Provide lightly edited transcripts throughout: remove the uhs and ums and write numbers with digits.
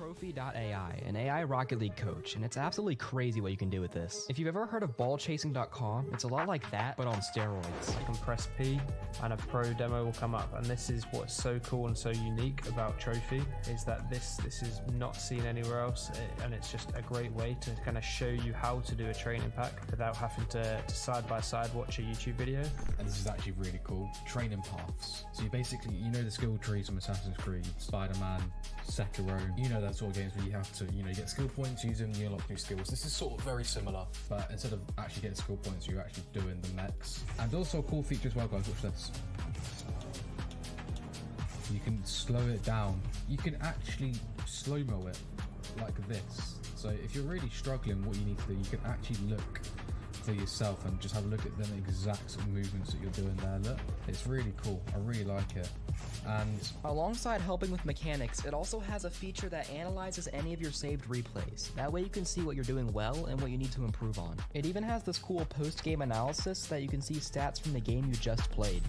trophi.ai, an AI Rocket League coach, and it's absolutely crazy what you can do with this. If you've ever heard of ballchasing.com, it's a lot like that, but on steroids. You can press P and a pro demo will come up, and this is what's so cool and so unique about Trophi, is that this is not seen anywhere else, and it's just a great way to kind of show you how to do a training pack without having to side by side watch a YouTube video. And this is actually really cool. Training paths. So you basically, you know the skill trees from Assassin's Creed, Spider-Man, Sekiro, you know that sort of games where you have to, you get skill points, use them, you unlock new skills. This is sort of very similar, but instead of actually getting skill points, you're actually doing the mechs. And also a cool feature as well, guys, watch this. You can slow it down. You can actually slow-mo it like this. So if you're really struggling, what you need to do, you can actually look for yourself and just have a look at them exact sort of movements that you're doing there. Look, it's really cool. I really like it. And alongside helping with mechanics, it also has a feature that analyzes any of your saved replays. That way you can see what you're doing well and what you need to improve on. It even has this cool post-game analysis that you can see stats from the game you just played.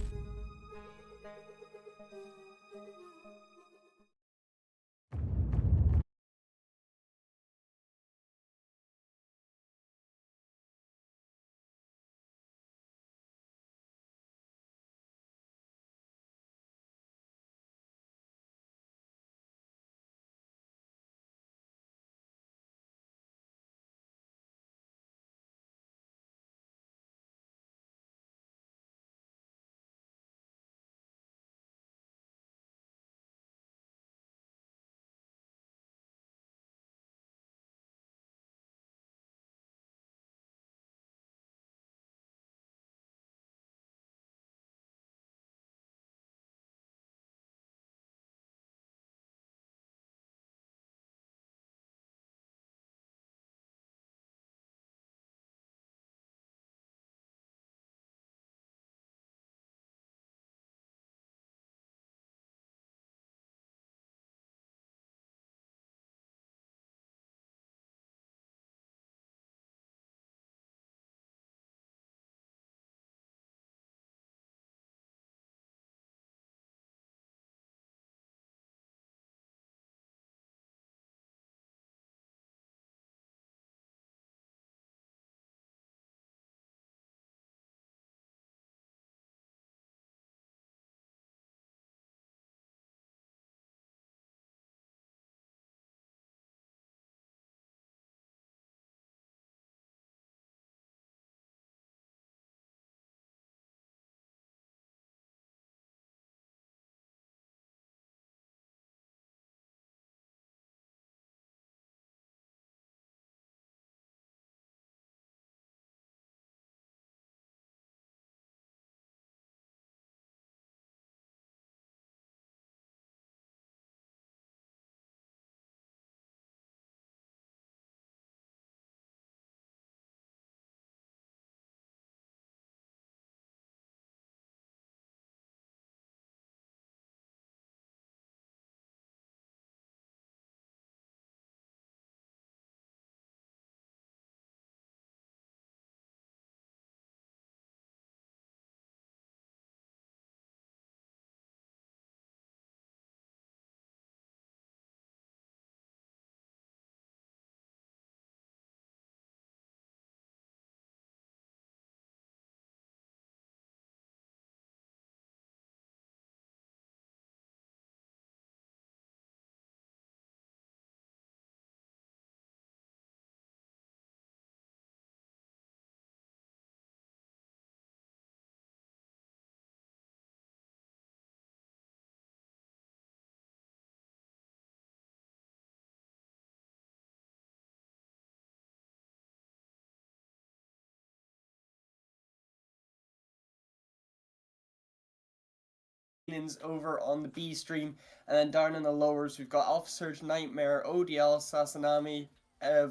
Over on the B stream, and then down in the lowers we've got Alpha Surge Nightmare, ODL, Sasanami,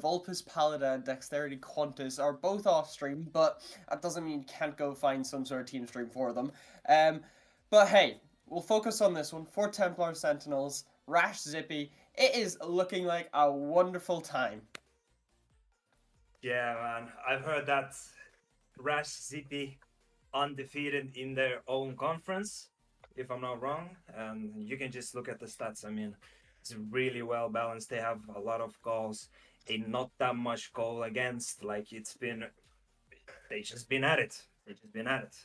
Vulpus Paladin, and Dexterity Quantus are both off stream, but that doesn't mean you can't go find some sort of team stream for them. But hey, we'll focus on this one. 4 Templar Sentinels, Rash Zippy. It is looking like a wonderful time. Yeah, man. I've heard that Rash Zippy undefeated in their own conference, if I'm not wrong. And you can just look at the stats. I mean, It's really well balanced. They have a lot of goals, not that much goal against. Like they just been at it. They just been at it.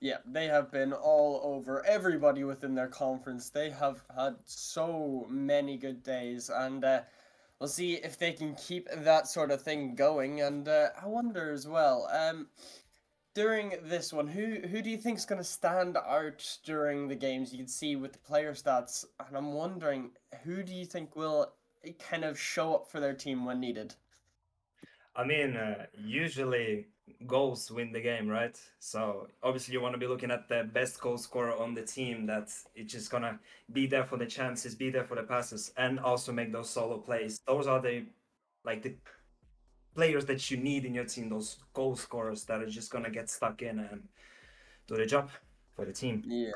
Yeah, they have been all over everybody within their conference. They have had so many good days, and we'll see if they can keep that sort of thing going. And I wonder as well, during this one, who do you think is going to stand out during the games? You can see with the player stats, and I'm wondering who do you think will kind of show up for their team when needed? I mean, usually goals win the game, right? So obviously you want to be looking at the best goal scorer on the team that it's just gonna be there for the chances, be there for the passes, and also make those solo plays. Those are the players that you need in your team, those goal scorers that are just gonna get stuck in and do the job for the team. Yeah.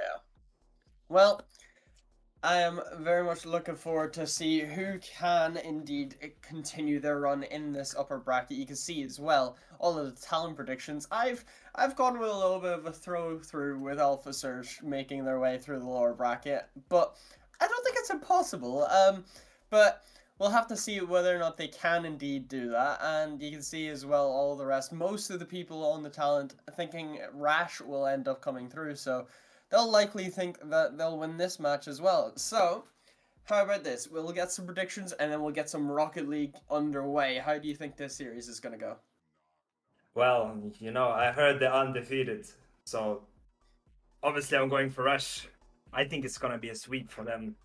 Well, I am very much looking forward to see who can indeed continue their run in this upper bracket. You can see as well all of the talent predictions. I've gone with a little bit of a through with Alpha Surge making their way through the lower bracket, but I don't think it's impossible. But we'll have to see whether or not they can indeed do that. And you can see as well all the rest. Most of the people on the talent thinking Rash will end up coming through, so they'll likely think that they'll win this match as well. So, how about this? We'll get some predictions and then we'll get some Rocket League underway. How do you think this series is going to go? Well, I heard they're undefeated, so obviously I'm going for Rush. I think it's gonna be a sweep for them.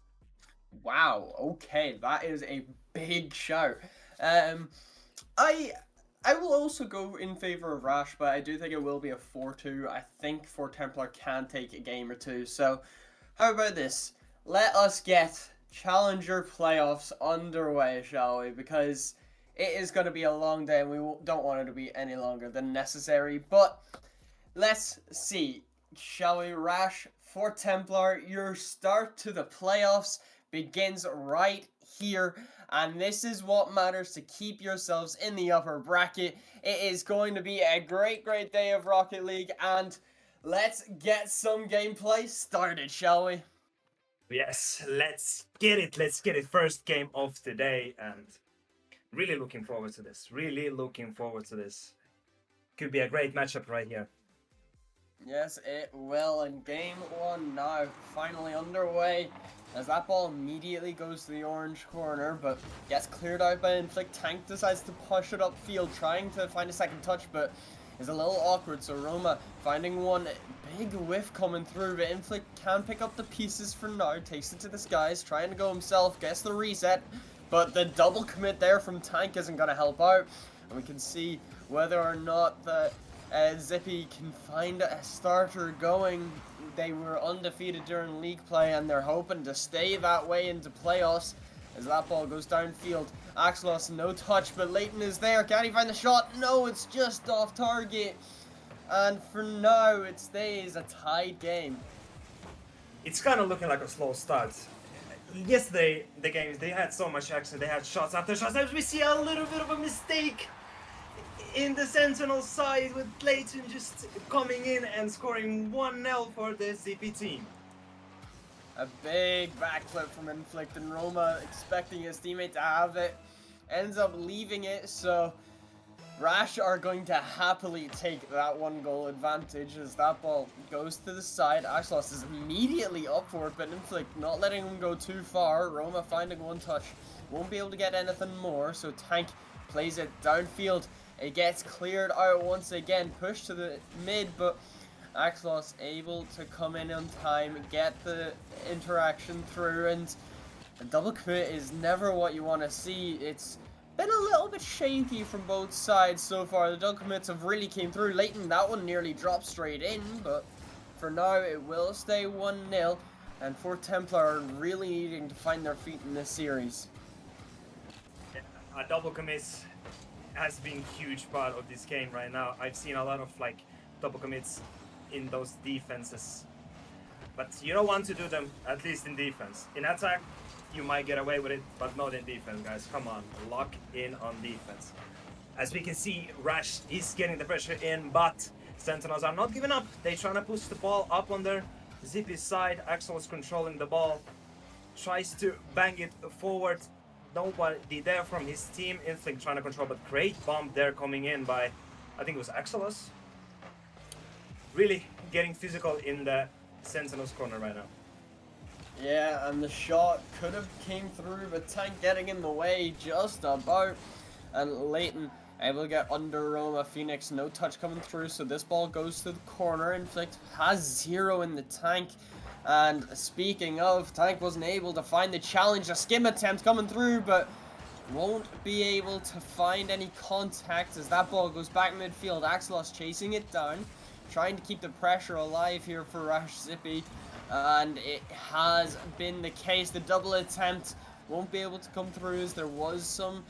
Wow, okay, that is a big shout. Um, I will also go in favor of Rash, but I do think it will be a 4-2. I think For Templar can take a game or two. So, how about this? Let us get Challenger playoffs underway, shall we? Because it is going to be a long day and we don't want it to be any longer than necessary. But let's see. Shall we, Rash? For Templar, your start to the playoffs begins right here, and this is what matters to keep yourselves in the upper bracket. It is going to be a great day of Rocket League, and let's get some gameplay started, shall we? Yes, let's get it. Let's get it. First game of the day, and really looking forward to this. Really looking forward to this. Could be a great matchup right here. Yes, it will, and game one now finally underway as that ball immediately goes to the orange corner, but gets cleared out by Inflict. Tank decides to push it upfield, trying to find a second touch, but is a little awkward, so Roma finding one big whiff coming through, but Inflict can pick up the pieces for now, takes it to the skies, trying to go himself, gets the reset, but the double commit there from Tank isn't going to help out, and we can see whether or not the Zippy can find a starter going. They were undefeated during league play and they're hoping to stay that way into playoffs as that ball goes downfield. Axelos no touch, but Leighton is there. Can he find the shot? No, it's just off target. And for now it stays a tied game. It's kind of looking like a slow start. Yesterday, the games, they had so much action. They had shots after shots. As we see a little bit of a mistake in the Sentinel side with Leighton just coming in and scoring 1-0 for the ZP team. A big backflip from Inflict, and Roma expecting his teammate to have it. Ends up leaving it, so Rash are going to happily take that 1-goal advantage as that ball goes to the side. Axelos is immediately up for it, but Inflict not letting him go too far. Roma finding one touch. Won't be able to get anything more, so Tank plays it downfield. It gets cleared out once again, pushed to the mid, but Axelos able to come in on time, get the interaction through, and a double commit is never what you want to see. It's been a little bit shaky from both sides so far. The double commits have really came through. Leighton, that one nearly dropped straight in, but for now it will stay 1-0, and For Templar are really needing to find their feet in this series. Yeah, a double commits has been a huge part of this game right now. I've seen a lot of double commits in those defenses, but you don't want to do them, at least in defense. In attack, you might get away with it, but not in defense, guys. Come on, lock in on defense. As we can see, Rash is getting the pressure in, but Sentinels are not giving up. They're trying to push the ball up on their Zippy side. Axel is controlling the ball, tries to bang it forward. Nobody there from his team. Inflict trying to control, but great bomb there coming in by, I think it was Axelos. Really getting physical in the Sentinel's corner right now. Yeah, and the shot could have came through, but Tank getting in the way just about. And Leighton able to get under Roma. Phoenix, no touch coming through, so this ball goes to the corner. Inflict has 0 in the Tank. And speaking of, Tank wasn't able to find the challenge. A skim attempt coming through, but won't be able to find any contact as that ball goes back midfield. Axelos chasing it down, trying to keep the pressure alive here for rsc-eu. And it has been the case. The double attempt won't be able to come through as there was some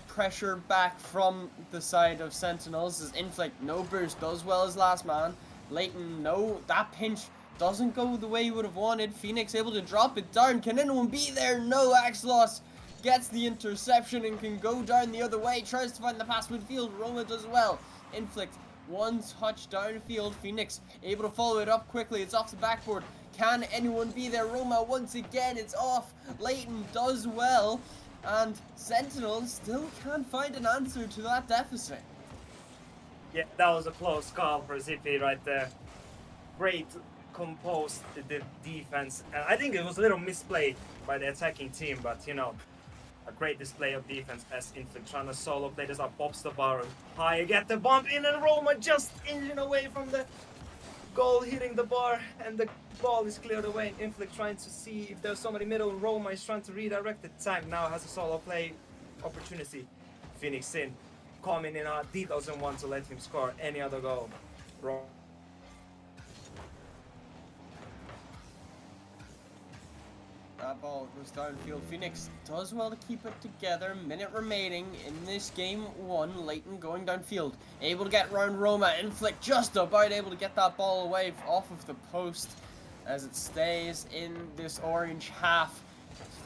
pressure back from the side of Sentinels as Inflict, no boost, does well as last man. Leighton, no, that pinch doesn't go the way you would have wanted. Phoenix able to drop it down. Can anyone be there? No, Axelos gets the interception and can go down the other way. Tries to find the pass midfield. Roma does well. Inflict, one touch downfield. Phoenix able to follow it up quickly. It's off the backboard. Can anyone be there? Roma once again, it's off. Leighton does well. And Sentinels still can't find an answer to that deficit. Yeah, that was a close call for Zippy right there. Great composed the defense. And I think it was a little misplay by the attacking team, but you know, a great display of defense as Inflict trying to solo play this up, pops the bar high, get the bump in, and Roma just inching away from the goal, hitting the bar, and the ball is cleared away. Inflict trying to see if there's somebody middle. Roma is trying to redirect the Tank, now has a solo play opportunity. Phoenix in, coming in hard. D doesn't want to let him score any other goal. Roma. That ball goes downfield. Phoenix does well to keep it together. Minute remaining in this game 1. Leighton going downfield. Able to get around Roma. Inflict just about able to get that ball away off of the post as it stays in this orange half.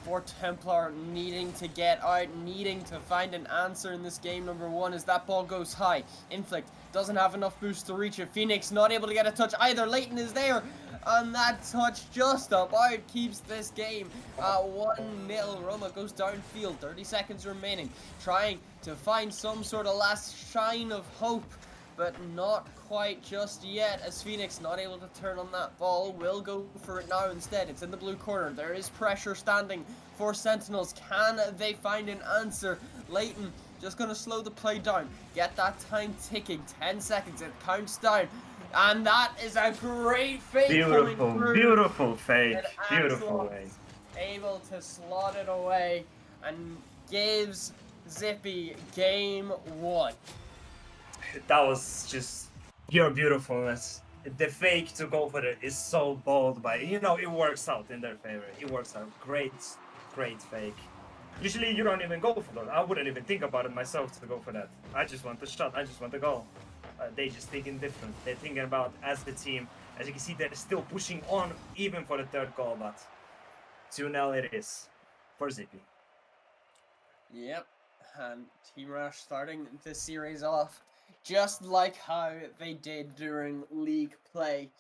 For Templar needing to get out, needing to find an answer in this game number 1 as that ball goes high. Inflict doesn't have enough boost to reach it. Phoenix not able to get a touch either. Leighton is there. And that touch just about keeps this game at 1-0. Roma goes downfield, 30 seconds remaining, trying to find some sort of last shine of hope, but not quite just yet as Phoenix not able to turn on that ball. Will go for it now instead. It's in the blue corner. There is pressure standing for Sentinels. Can they find an answer? Leighton just going to slow the play down, get that time ticking. 10 seconds, it counts down. And that is a great fake coming through. Beautiful fake. Beautiful way. Able to slot it away and gives Zippy game 1. That was just pure beautifulness. The fake to go for it is so bold, but you know, it works out in their favor. It works out. Great fake. Usually you don't even go for that. I wouldn't even think about it myself to go for that. I just want the shot. I just want the goal. They just thinking different. They're thinking about as the team. As you can see, they're still pushing on even for the 3rd goal, but 2-0 it is for Zippy. Yep, and Team Rush starting this series off just like how they did during league play.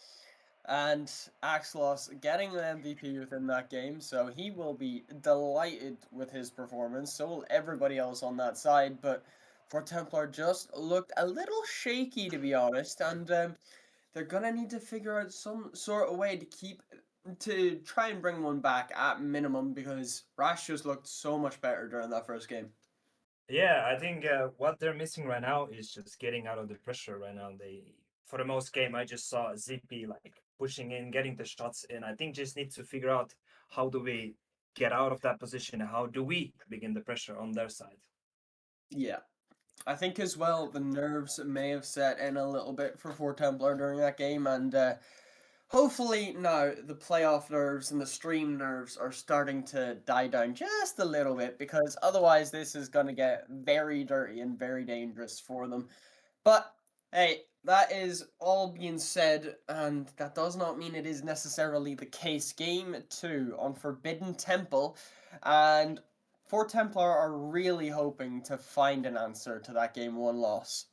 And Axelos getting the MVP within that game, so he will be delighted with his performance. So will everybody else on that side, but for Templar just looked a little shaky, to be honest, and they're gonna need to figure out some sort of way to try and bring one back at minimum, because Rash just looked so much better during that first game. Yeah, I think what they're missing right now is just getting out of the pressure right now. For the most game, I just saw Zippy like pushing in, getting the shots in. I think just need to figure out how do we get out of that position, how do we begin the pressure on their side. Yeah. I think as well the nerves may have set in a little bit for Templar during that game, and hopefully now the playoff nerves and the stream nerves are starting to die down just a little bit, because otherwise this is going to get very dirty and very dangerous for them. But hey, that is all being said, and that does not mean it is necessarily the case. Game 2 on Forbidden Temple, and for Templar are really hoping to find an answer to that game 1 loss.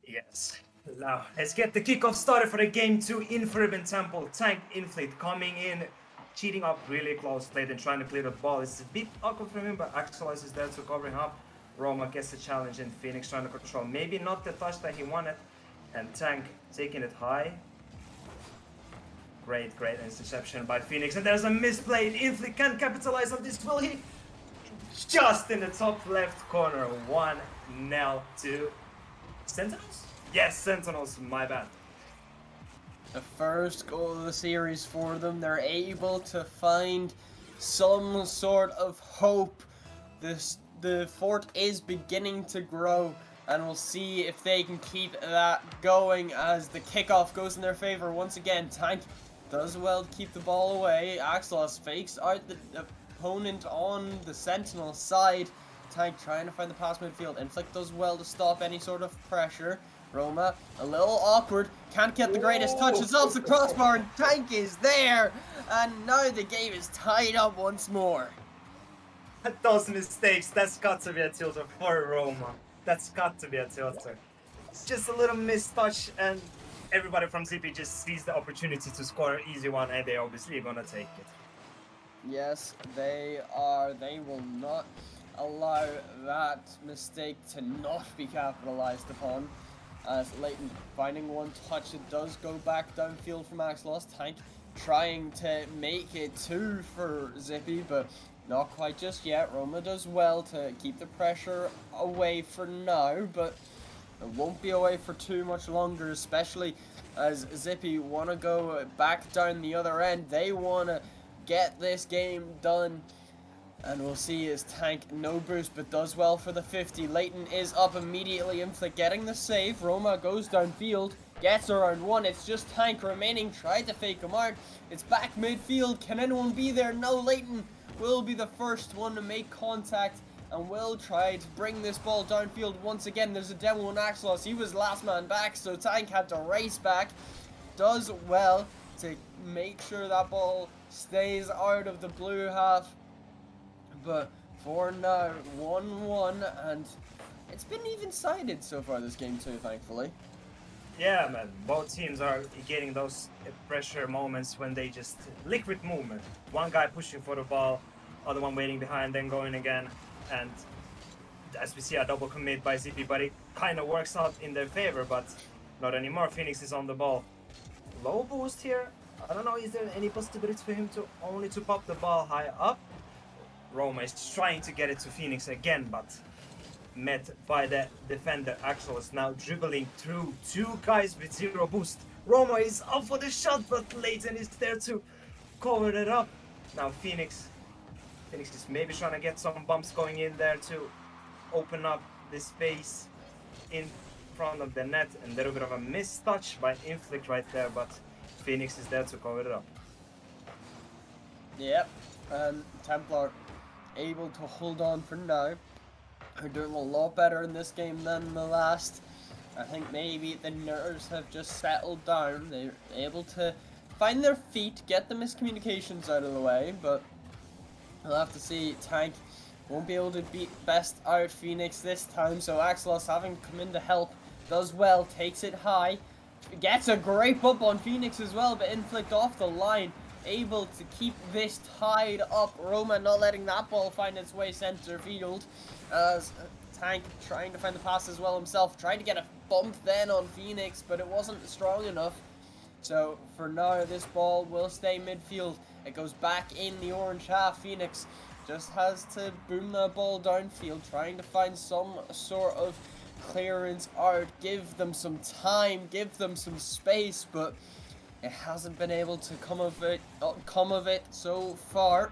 Yes. Now, let's get the kickoff started for the game 2 in Forbidden Temple. Tank Inflict coming in, cheating up really close late and trying to clear the ball. It's a bit awkward for him, but Axelos is there to cover him up. Roma gets the challenge and Phoenix trying to control. Maybe not the touch that he wanted. And Tank taking it high. Great interception by Phoenix. And there's a misplay. Inflict can capitalize on this. Will he? Just in the top left corner. 1-0 to Sentinels? Yes, Sentinels. My bad. The first goal of the series for them. They're able to find some sort of hope. The fort is beginning to grow, and we'll see if they can keep that going as the kickoff goes in their favor once again. Tank does well to keep the ball away. Axelos fakes out the opponent on the Sentinel side. Tank trying to find the pass midfield. Inflict does well to stop any sort of pressure. Roma, a little awkward, can't get the greatest touches off the crossbar, and Tank is there, and now the game is tied up once more. Those mistakes, that's got to be a tilter for Roma. That's got to be a tilter. It's just a little mistouch, and everybody from ZP just sees the opportunity to score an easy one, and they obviously gonna take it. Yes, they are. They will not allow that mistake to not be capitalized upon. As Leighton finding one touch, it does go back downfield from Axelos. Tank trying to make it two for Zippy, but not quite just yet. Roma does well to keep the pressure away for now, but it won't be away for too much longer, especially as Zippy want to go back down the other end. They want to get this game done. And we'll see as Tank, no boost, but does well for the 50. Leighton is up immediately. Inflict getting the save. Roma goes downfield, gets around one. It's just Tank remaining. Tried to fake him out. It's back midfield. Can anyone be there? No, Leighton will be the first one to make contact and will try to bring this ball downfield once again. There's a demo on Axelos. He was last man back, so Tank had to race back. Does well to make sure that ball stays out of the blue half. But for now, 1-1, and it's been even-sided so far this game too, thankfully. Yeah, man. Both teams are getting those pressure moments when they just liquid movement. One guy pushing for the ball, other one waiting behind, then going again. And as we see, a double commit by ZP, but it kind of works out in their favor, but not anymore. Phoenix is on the ball. Low boost here. I don't know, is there any possibility for him to only to pop the ball high up? Roma is trying to get it to Phoenix again, but met by the defender. Axel is now dribbling through two guys with zero boost. Roma is up for the shot, but Leighton is there to cover it up. Now Phoenix is maybe trying to get some bumps going in there to open up the space in front of the net. And a little bit of a mistouch by Inflict right there, but Phoenix is there to cover it up. Yep, and Templar able to hold on for now. Are doing a lot better in this game than the last. I think maybe the nerves have just settled down. They're able to find their feet, get the miscommunications out of the way, but we'll have to see. Tank won't be able to beat best out Phoenix this time, so Axelos having come in to help does well, takes it high, gets a great bump on Phoenix as well, but Inflict off the line. Able to keep this tied up. Roma not letting that ball find its way center field. As Tank trying to find the pass as well himself. Tried to get a bump then on Phoenix, but it wasn't strong enough. So for now, this ball will stay midfield. It goes back in the orange half. Phoenix just has to boom the ball downfield, trying to find some sort of clearance out. Give them some time, give them some space, but it hasn't been able to come of it so far.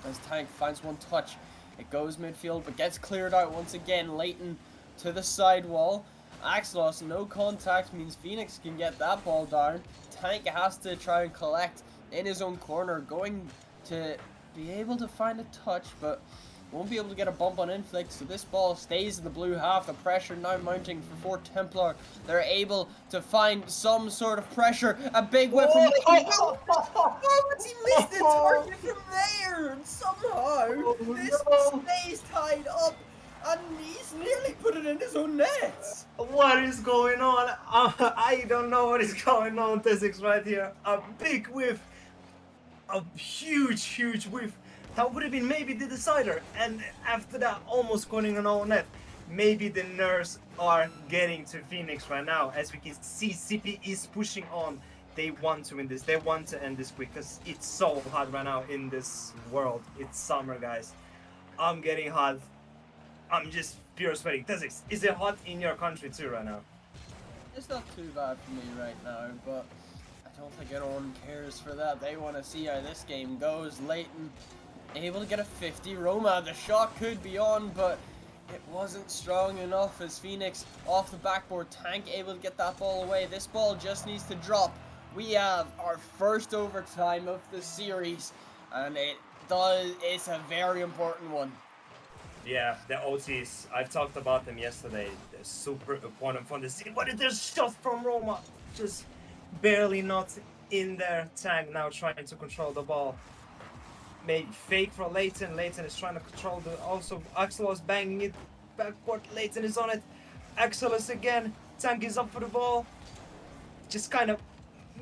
As Tank finds one touch, it goes midfield but gets cleared out once again. Leighton to the side wall. Axelos, no contact means Phoenix can get that ball down. Tank has to try and collect in his own corner, going to be able to find a touch, but won't be able to get a bump on Inflict, so this ball stays in the blue half. The pressure now mounting for Fort Templar. They're able to find some sort of pressure. A big whip from Leighton. Oh, but he missed the target from there! And somehow, this stays tied up, and he's nearly put it in his own net. What is going on? I don't know what is going on, Tezix right here. A big whiff. a huge whiff. That would have been maybe the decider. And after that, almost scoring an all net. Maybe the nerves are getting to Phoenix right now. As we can see, CP is pushing on. They want to win this. They want to end this quick because it's so hot right now in this world. It's summer, guys. I'm getting hot. I'm just pure sweating. Tezix, is it hot in your country too right now? It's not too bad for me right now, but I don't think anyone cares for that. They want to see how this game goes. Leighton able to get a 50. Roma, the shot could be on, but it wasn't strong enough as Phoenix off the backboard. Tank able to get that ball away. This ball just needs to drop. We have our first overtime of the series, and it's a very important one. Yeah, the OTs, I've talked about them yesterday. They're super important for the scene. But there's shots from Roma, just barely not in their tag now, trying to control the ball. Made fake for Leighton. Leighton is trying to control the. Also, Axel is banging it backward. Leighton is on it. Axel is again. Tank is up for the ball. Just kind of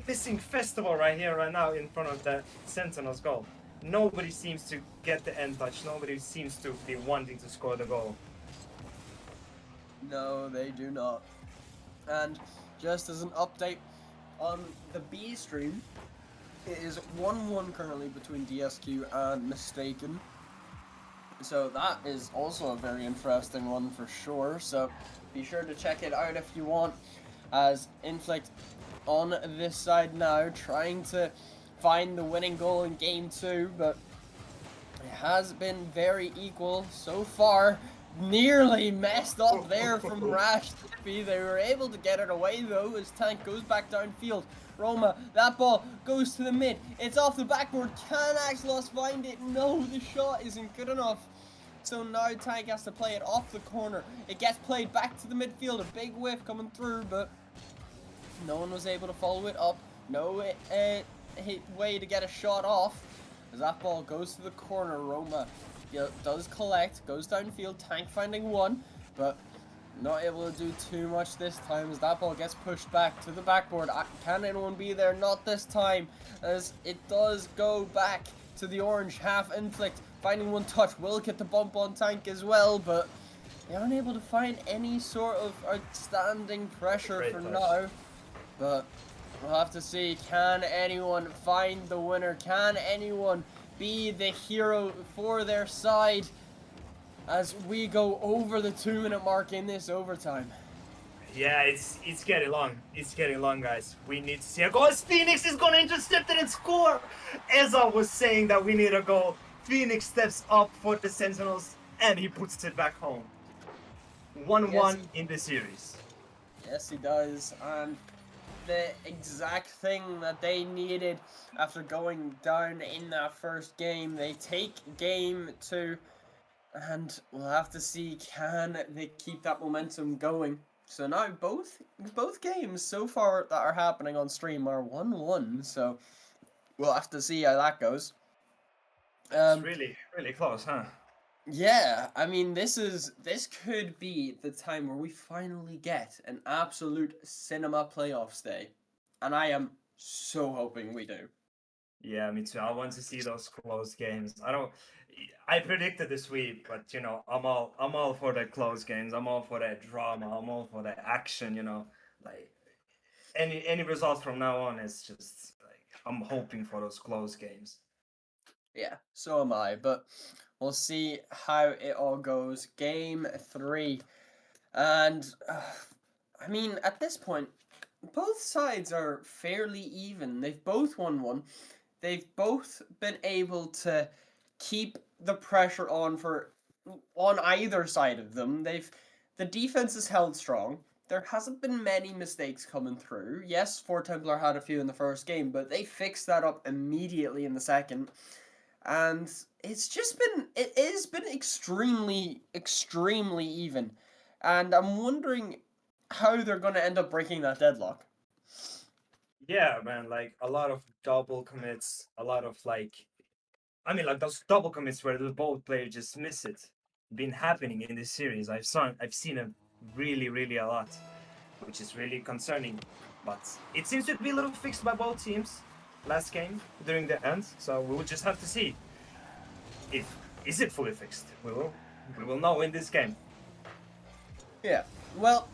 missing Festival right here, right now, in front of the Sentinel's goal. Nobody seems to get the end touch. Nobody seems to be wanting to score the goal. No, they do not. And just as an update on the B stream, it is 1-1 currently between DSQ and Mistaken. So that is also a very interesting one for sure. So be sure to check it out if you want. As Inflict on this side now, trying to find the winning goal in game 2, but it has been very equal so far. Nearly messed up there from Rash Tippy. They were able to get it away though as Tank goes back downfield. Roma, that ball goes to the mid. It's off the backboard. Can Axelos find it? No, the shot isn't good enough. So now Tank has to play it off the corner. It gets played back to the midfield. A big whiff coming through, but no one was able to follow it up. No way to get a shot off. As that ball goes to the corner, Roma does collect, goes downfield, Tank finding one, but not able to do too much this time as that ball gets pushed back to the backboard. Can anyone be there? Not this time, as it does go back to the orange. Half Inflict finding one touch, will get the bump on Tank as well, but they aren't able to find any sort of outstanding pressure for now. But we'll have to see, can anyone find the winner? Can anyone be the hero for their side as we go over the 2-minute mark in this overtime? Yeah, it's getting long. It's getting long, guys. We need to see a goal. Phoenix is going to intercept it and score. As I was saying that we need a goal, Phoenix steps up for the Sentinels and he puts it back home. 1-1 in the series. Yes, he does. And the exact thing that they needed after going down in that first game. They take game 2, and we'll have to see, can they keep that momentum going. So now both games so far that are happening on stream are 1-1, so we'll have to see how that goes. It's really close, huh? Yeah, I mean, this could be the time where we finally get an absolute cinema playoffs day, and I am so hoping we do. Yeah, me too. I want to see those close games. I predicted this week, but you know, I'm all for the close games. I'm all for that drama. I'm all for that action. You know, like any results from now on is just like I'm hoping for those close games. Yeah, so am I, but we'll see how it all goes. Game 3. And, I mean, at this point, both sides are fairly even. They've both won one. They've both been able to keep the pressure on either side of them. The defense is held strong. There hasn't been many mistakes coming through. Yes, Fort Templar had a few in the first game, but they fixed that up immediately in the second. And it has been extremely even. And I'm wondering how they're going to end up breaking that deadlock. Yeah, man, like a lot of double commits, a lot of those double commits where the both players just miss it. Been happening in this series. I've seen it really a lot, which is really concerning. But it seems to be a little fixed by both teams. last game during the end, so we will just have to see is it fully fixed. We will know in this game. Yeah, well,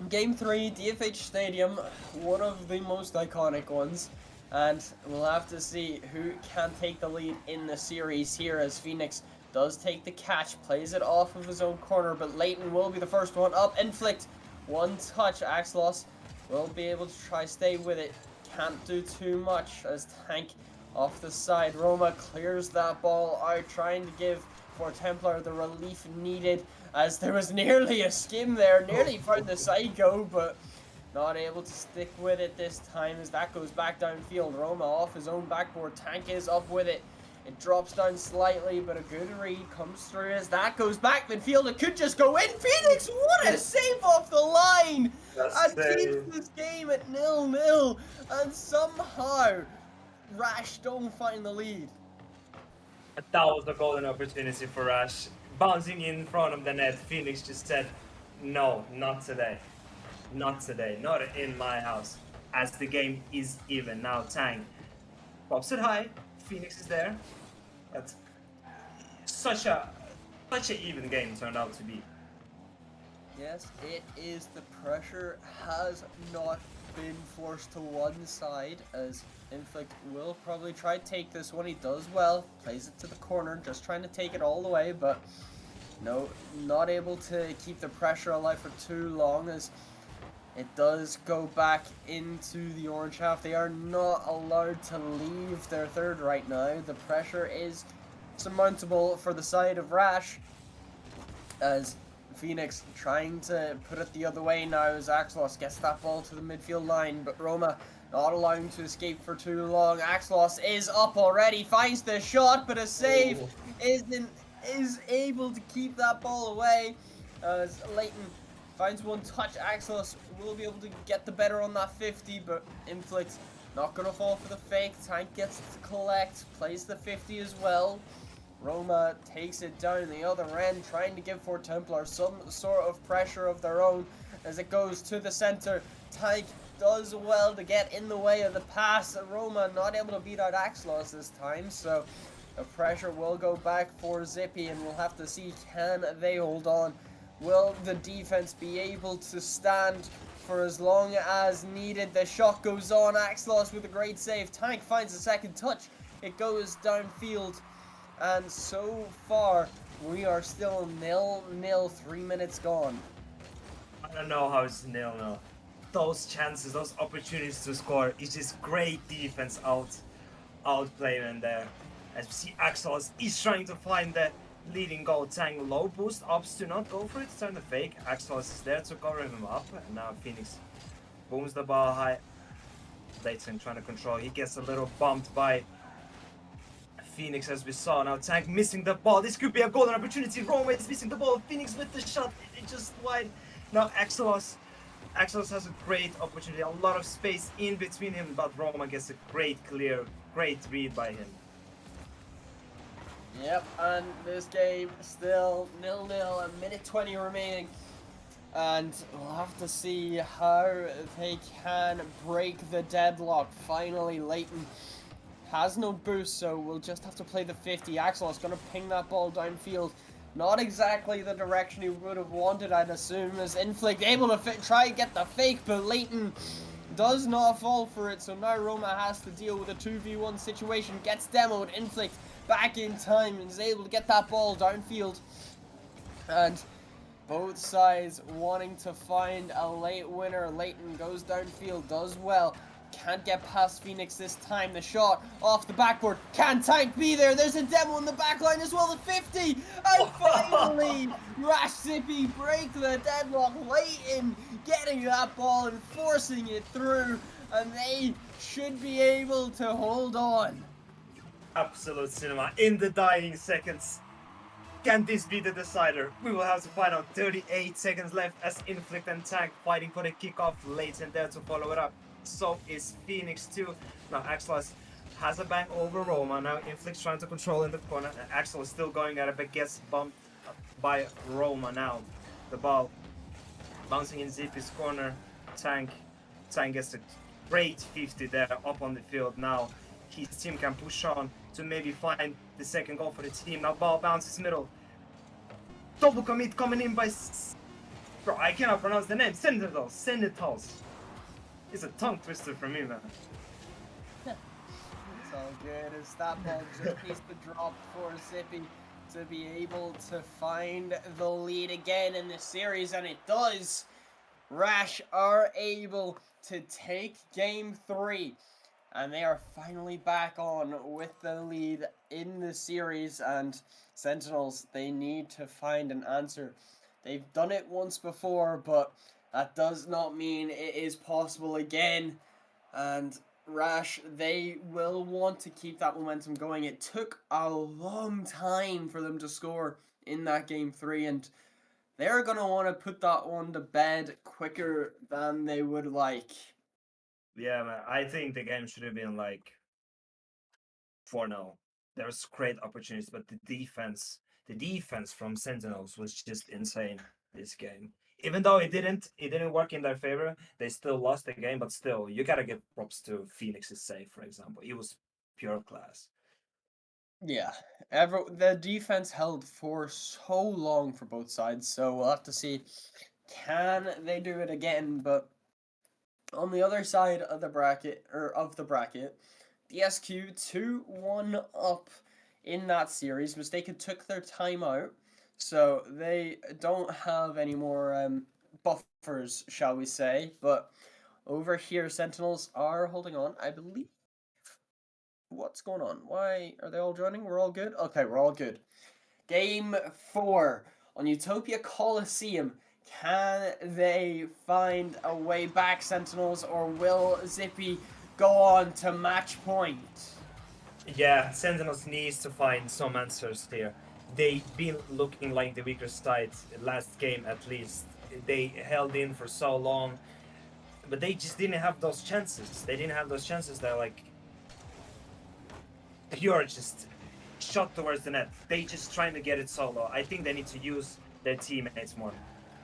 Game 3, DFH Stadium, one of the most iconic ones, and we'll have to see who can take the lead in the series here as Phoenix does take the catch, plays it off of his own corner, but Leighton will be the first one up. Inflict, one touch, Axelos will be able to try stay with it, can't do too much as Tank off the side. Roma clears that ball out, trying to give for Templar the relief needed, as there was nearly a skim there, nearly found the Psycho, but not able to stick with it this time as that goes back downfield. Roma off his own backboard, Tank is up with it. It drops down slightly, but a good read comes through as that goes back midfield. It could just go in. Phoenix, what a save off the line! And keeps this game at 0-0, and somehow Rash don't find the lead. That was the golden opportunity for Rash. Bouncing in front of the net, Phoenix just said, no, not today. Not today, not in my house. As the game is even. Now Tang pops it high, Phoenix is there. That's such a even game turned out to be. Yes, it is. The pressure has not been forced to one side, as Inflict will probably try to take this one. He does well, plays it to the corner, just trying to take it all the way, but no, not able to keep the pressure alive for too long, as it does go back into the orange half. They are not allowed to leave their third right now. The pressure is surmountable for the side of Rash, as Phoenix trying to put it the other way now as Axelos gets that ball to the midfield line, but Roma not allowing to escape for too long. Axelos is up already, finds the shot, but a save is able to keep that ball away as Leighton finds one touch. Axelos will be able to get the better on that 50, but Inflict not going to fall for the fake. Tank gets to collect, plays the 50 as well. Roma takes it down the other end, trying to give for Templar some sort of pressure of their own as it goes to the center. Tank does well to get in the way of the pass. Roma not able to beat out Axelos this time, so the pressure will go back for Zippy, and we'll have to see, can they hold on? Will the defense be able to stand for as long as needed? The shot goes on. Axelos with a great save. Tank finds a second touch. It goes downfield. And so far, we are still 0-0, 3 minutes gone. I don't know how it's 0-0. Those chances, those opportunities to score, it's just great defense outplaying there. As we see, Axelos is trying to find the leading goal. Tang low boost, opts to not go for it, turn the fake. Axelos is there to cover him up, and now Phoenix booms the ball high. Leighton trying to control, he gets a little bumped by Phoenix, as we saw. Now Tank missing the ball. This could be a golden opportunity. Roma is missing the ball. Phoenix with the shot. It just wide. Now Axelos has a great opportunity. A lot of space in between him, but Roma gets a great read by him. Yep, and this game still 0-0, a minute 20 remaining. And we'll have to see how they can break the deadlock. Finally, Leighton has no boost, so we'll just have to play the 50. Axelos going to ping that ball downfield. Not exactly the direction he would have wanted, I'd assume, as Inflict able to try and get the fake, but Leighton does not fall for it, so now Roma has to deal with a 2v1 situation. Gets demoed, Inflict back in time and is able to get that ball downfield. And both sides wanting to find a late winner. Leighton goes downfield, does well. Can't get past Phoenix this time. The shot off the backboard. Can Tank be there? There's a demo in the back line as well. The 50. And finally, Rash Zippy break the deadlock. Leighton getting that ball and forcing it through. And they should be able to hold on. Absolute cinema in the dying seconds. Can this be the decider? We will have to find out. 38 seconds left as Inflict and Tank fighting for the kickoff. Leighton there to follow it up. So is Phoenix too. Now Axelos has a bang over Roma. Now Inflict's trying to control in the corner. Axel is still going at it, but gets bumped by Roma now. The ball bouncing in Zippy's corner. Tank gets to great 50 there up on the field. Now his team can push on to maybe find the second goal for the team. Now ball bounces middle. Double commit coming in by... Bro, I cannot pronounce the name. Sentinels. It's a tongue twister for me, man. It's all good as that ball just needs to drop for Zippy to be able to find the lead again in this series, and it does. Rash are able to take game 3, and they are finally back on with the lead in the series. And Sentinels, they need to find an answer. They've done it once before, but that does not mean it is possible again. And Rash, they will want to keep that momentum going. It took a long time for them to score in that game 3, and they're going to want to put that one to bed quicker than they would like. Yeah, man. I think the game should have been like 4-0. There's great opportunities, but the defense from Sentinels was just insane this game. Even though it didn't work in their favor, they still lost the game, but still, you gotta give props to Phoenix's save, for example. It was pure class. Yeah, the defense held for so long for both sides, so we'll have to see, can they do it again? But on the other side of the bracket, the SQ 2-1 up in that series. Mistaken took their time out, so they don't have any more buffers, shall we say. But over here, Sentinels are holding on, I believe. What's going on? Why are they all joining? We're all good? Okay, we're all good. Game 4 on Utopia Coliseum. Can they find a way back, Sentinels, or will Zippy go on to match point? Yeah, Sentinels needs to find some answers here. They've been looking like the weaker side last game at least. They held in for so long, but they just didn't have those chances. They're like pure just shot towards the net. They just trying to get it solo. I think they need to use their teammates more.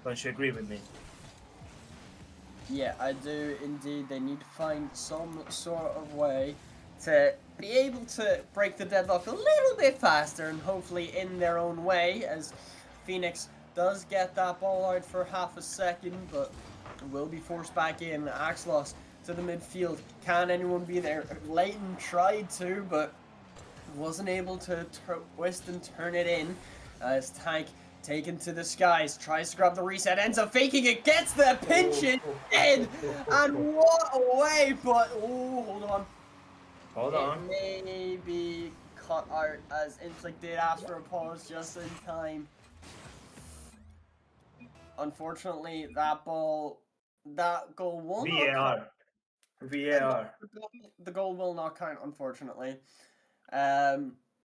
Don't you agree with me? Yeah, I do indeed. They need to find some sort of way to be able to break the deadlock a little bit faster, and hopefully in their own way, as Phoenix does get that ball out for half a second, but will be forced back in. Axelos to the midfield. Can anyone be there? Leighton tried to, but wasn't able to twist and turn it in. As Tank taken to the skies, tries to grab the reset, ends up faking it, gets the pinch in, and what a way, but hold on. It may be cut out as Inflict did after a pause just in time. Unfortunately, that goal will not count. VAR. The goal will not count, unfortunately.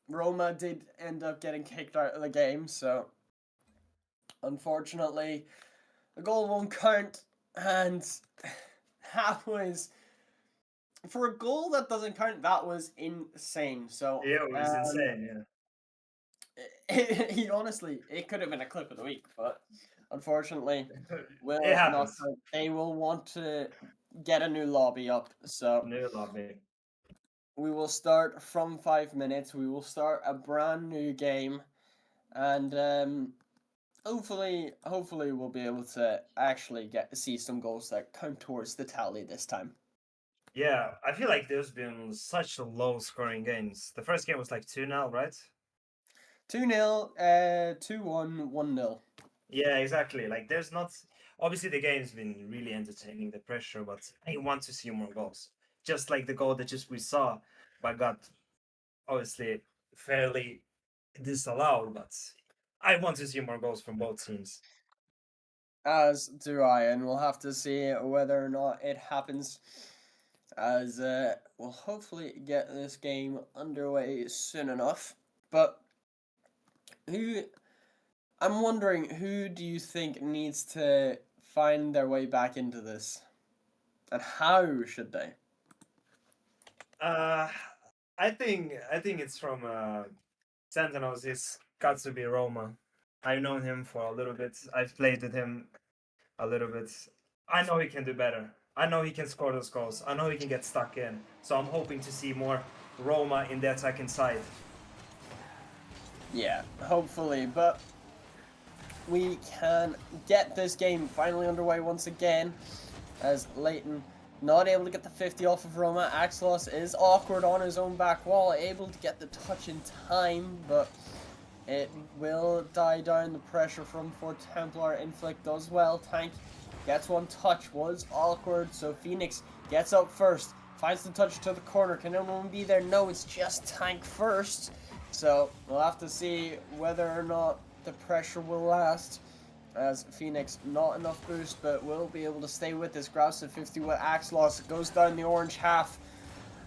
Roma did end up getting kicked out of the game, so unfortunately, the goal won't count, and that was, for a goal that doesn't count, that was insane. So Yeah, it was insane, yeah. He honestly, it could have been a clip of the week, but unfortunately, will it not happens. count. They will want to get a new lobby up, so New lobby. we will start from 5 minutes. We will start a brand new game, and hopefully we'll be able to actually get to see some goals that count towards the tally this time. Yeah, I feel like there's been such low scoring games. The first game was like 2-0, right? 2-0, 2-1, 1-0. Yeah, exactly. Like there's not, obviously the game's been really entertaining, the pressure, but I want to see more goals. Just like the goal that just we saw, but got obviously fairly disallowed, but I want to see more goals from both teams. As do I, and we'll have to see whether or not it happens, as we'll hopefully get this game underway soon enough. But I'm wondering, who do you think needs to find their way back into this, and how should they? I think it's from Sentinels. It's got to be Roma. I've known him for a little bit. I've played with him a little bit. I know he can do better. I know he can score those goals. I know he can get stuck in. So I'm hoping to see more Roma in the attacking side. Yeah, hopefully, but we can get this game finally underway once again, as Leighton not able to get the 50 off of Roma. Axelos is awkward on his own back wall, able to get the touch in time, but it will die down. The pressure from Fort Templar. Inflict does well. Tank gets one touch, was awkward, so Phoenix gets up first, finds the touch to the corner. Can anyone be there? No, it's just Tank first. So we'll have to see whether or not the pressure will last, as Phoenix not enough boost, but will be able to stay with this. Grabs the 50 with Axelos, goes down the orange half,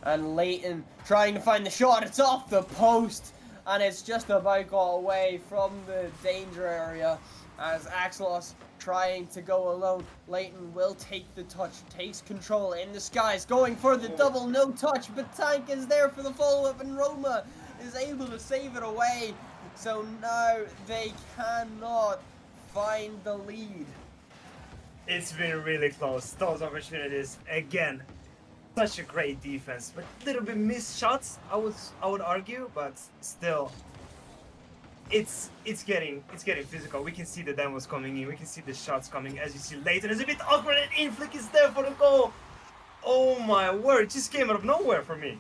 and Leighton trying to find the shot. It's off the post, and it's just about got away from the danger area, as Axelos trying to go alone. Leighton will take the touch, takes control in the skies, going for the double, no touch, but Tank is there for the follow-up, and Roma is able to save it away. So now they cannot find the lead. It's been really close. Those opportunities, again, such a great defense, but a little bit missed shots, I would argue, but still, it's getting physical. We can see the demos coming in, we can see the shots coming. As you see, Leighton is a bit awkward, and Inflict is there for the goal. Oh my word, it just came out of nowhere for me.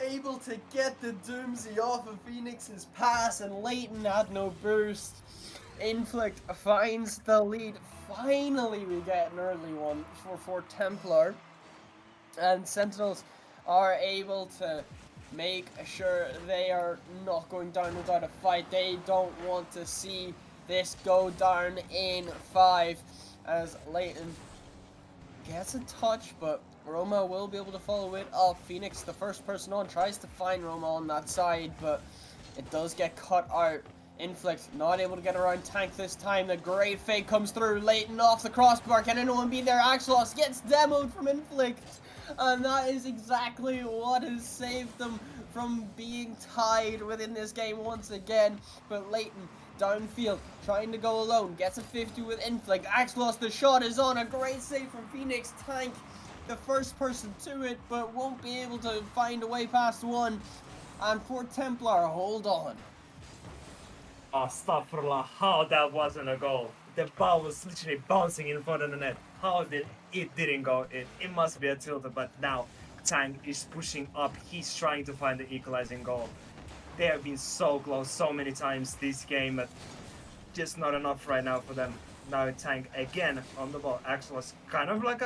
Able to get the Doomsday off of Phoenix's pass, and Leighton had no boost. Inflict finds the lead. Finally, we get an early one for Templar, and Sentinels are able to make sure they are not going down without a fight. They don't want to see this go down in 5, as Leighton gets a touch, but Roma will be able to follow it up. Phoenix, the first person on, tries to find Roma on that side, but it does get cut out. Inflict not able to get around Tank this time. The great fake comes through. Leighton off the crossbar. Can anyone be there? Axelos gets demoed from Inflict, and that is exactly what has saved them from being tied within this game once again. But Leighton downfield, trying to go alone, gets a 50 with Inflict. Axelos, the shot is on. A great save from Phoenix. Tank, the first person to it, but won't be able to find a way past one. And for Templar, hold on. Oh, astaghfirullah, how that wasn't a goal. The ball was literally bouncing in front of the net. How did it didn't go in? It must be a tilter, but now Tank is pushing up. He's trying to find the equalizing goal. They have been so close so many times this game, but just not enough right now for them. Now Tank again on the ball. Axelos kind of like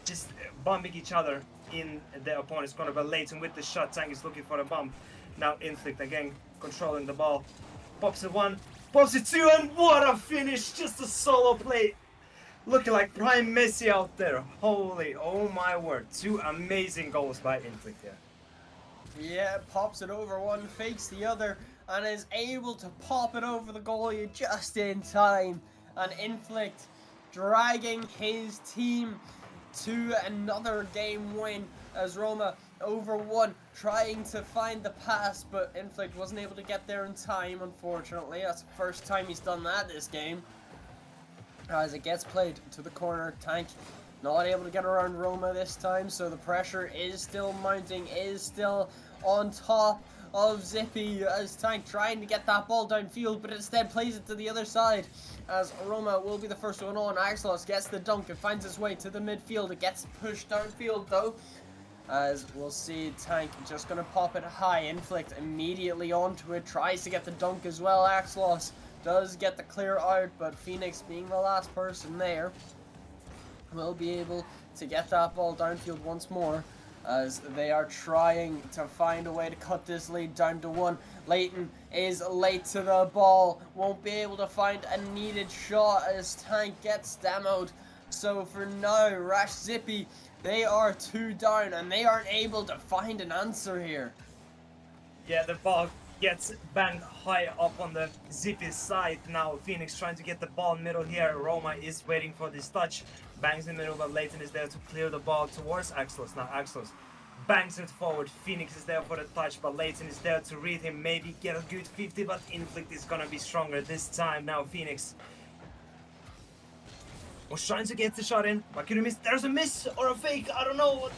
just bumping each other in the opponent's corner, but Leighton with the shot. Tank is looking for a bump. Now Inflict again controlling the ball. Pops it 1, pops it 2, and what a finish! Just a solo play. Looking like prime Messi out there. Holy, oh my word. 2 amazing goals by Inflict here. Yeah, pops it over one, fakes the other, and is able to pop it over the goalie just in time. And Inflict dragging his team to another game win, as Roma over 1, trying to find the pass, but Inflict wasn't able to get there in time, unfortunately. That's the first time he's done that this game. As it gets played to the corner, Tank not able to get around Roma this time, so the pressure is still mounting, is still on top of Zippy, as Tank trying to get that ball downfield, but instead plays it to the other side, as Roma will be the first one on. Axelos gets the dunk and finds his way to the midfield. It gets pushed downfield though, as we'll see Tank just going to pop it high. Inflict immediately onto it, tries to get the dunk as well. Axelos does get the clear out, but Phoenix, being the last person there, will be able to get that ball downfield once more, as they are trying to find a way to cut this lead down to 1. Leighton is late to the ball, won't be able to find a needed shot as Tank gets demoed. So for now, Rash Zippy, they are 2 down, and they aren't able to find an answer here. Yeah, the ball gets banged high up on the Zippy side. Now Phoenix trying to get the ball middle here. Roma is waiting for this touch. Bangs in the middle, but Leighton is there to clear the ball towards Axelos. Now Axelos bangs it forward. Phoenix is there for the touch, but Leighton is there to read him. Maybe get a good 50, but Inflict is gonna be stronger this time. Now Phoenix. was trying to get the shot in, but couldn't miss. There's a miss or a fake, I don't know.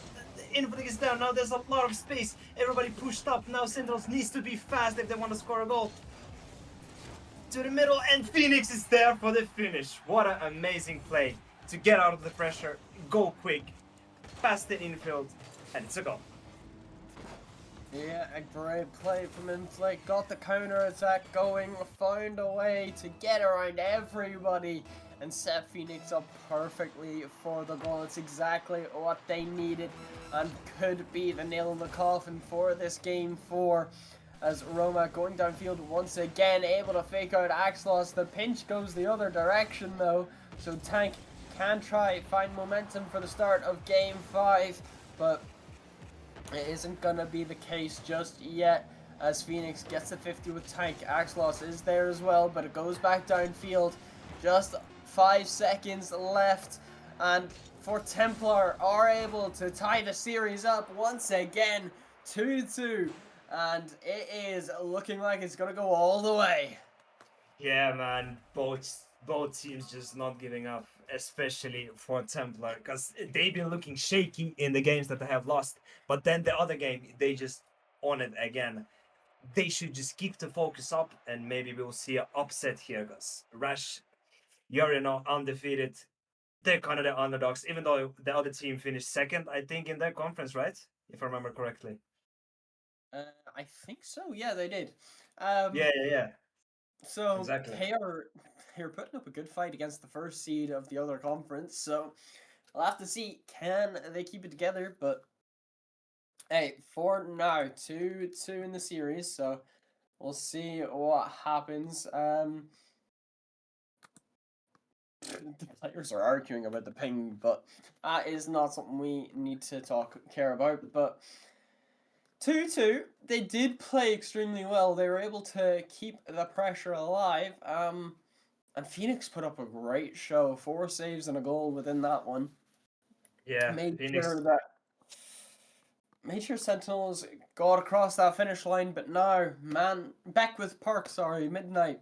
Inflict is down, now there's a lot of space. Everybody pushed up, now Sentinels needs to be fast if they want to score a goal. To the middle, and Phoenix is there for the finish. What an amazing play to get out of the pressure, go quick, past the infield, and it's a goal. Yeah, a great play from Inflict, got the counter attack going, found a way to get around everybody and set Phoenix up perfectly for the goal. It's exactly what they needed and could be the nail in the coffin for this game 4. As Roma going downfield once again, able to fake out Axlos. The pinch goes the other direction though, so Tank can try find momentum for the start of game 5, but it isn't gonna be the case just yet, as Phoenix gets the 50 with Tank. Axlos is there as well, but it goes back downfield. Just 5 seconds left, and for Templar are able to tie the series up once again, 2-2, and it is looking like it's gonna go all the way. Yeah, man, both teams just not giving up, especially for Templar, because they've been looking shaky in the games that they have lost, but then the other game, they just on it again. They should just keep the focus up, and maybe we'll see an upset here, because Rash, you're undefeated. They're kind of the underdogs, even though the other team finished second, I think, in their conference, right? If I remember correctly. I think so. Yeah, they did. Yeah. So Exactly. they're putting up a good fight against the first seed of the other conference. So I'll have to see, can they keep it together? But hey, for now, 2-2 in the series. So we'll see what happens. The players are arguing about the ping, but that is not something we need to care about. But 2-2, they did play extremely well. They were able to keep the pressure alive. And Phoenix put up a great show. 4 saves and a goal within that one. Yeah, Made Phoenix. sure Sentinels got across that finish line, but now, Beckwith Park, Midnight.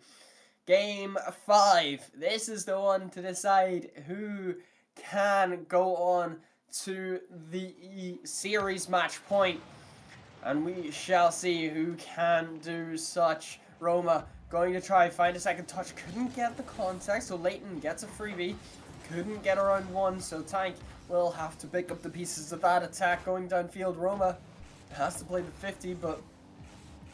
Game 5. This is the one to decide who can go on to the series match point. And we shall see who can do such. Roma going to try find a second touch. Couldn't get the contact, so Leighton gets a freebie. Couldn't get around one, so Tank will have to pick up the pieces of that attack going downfield. Roma has to play the 50, but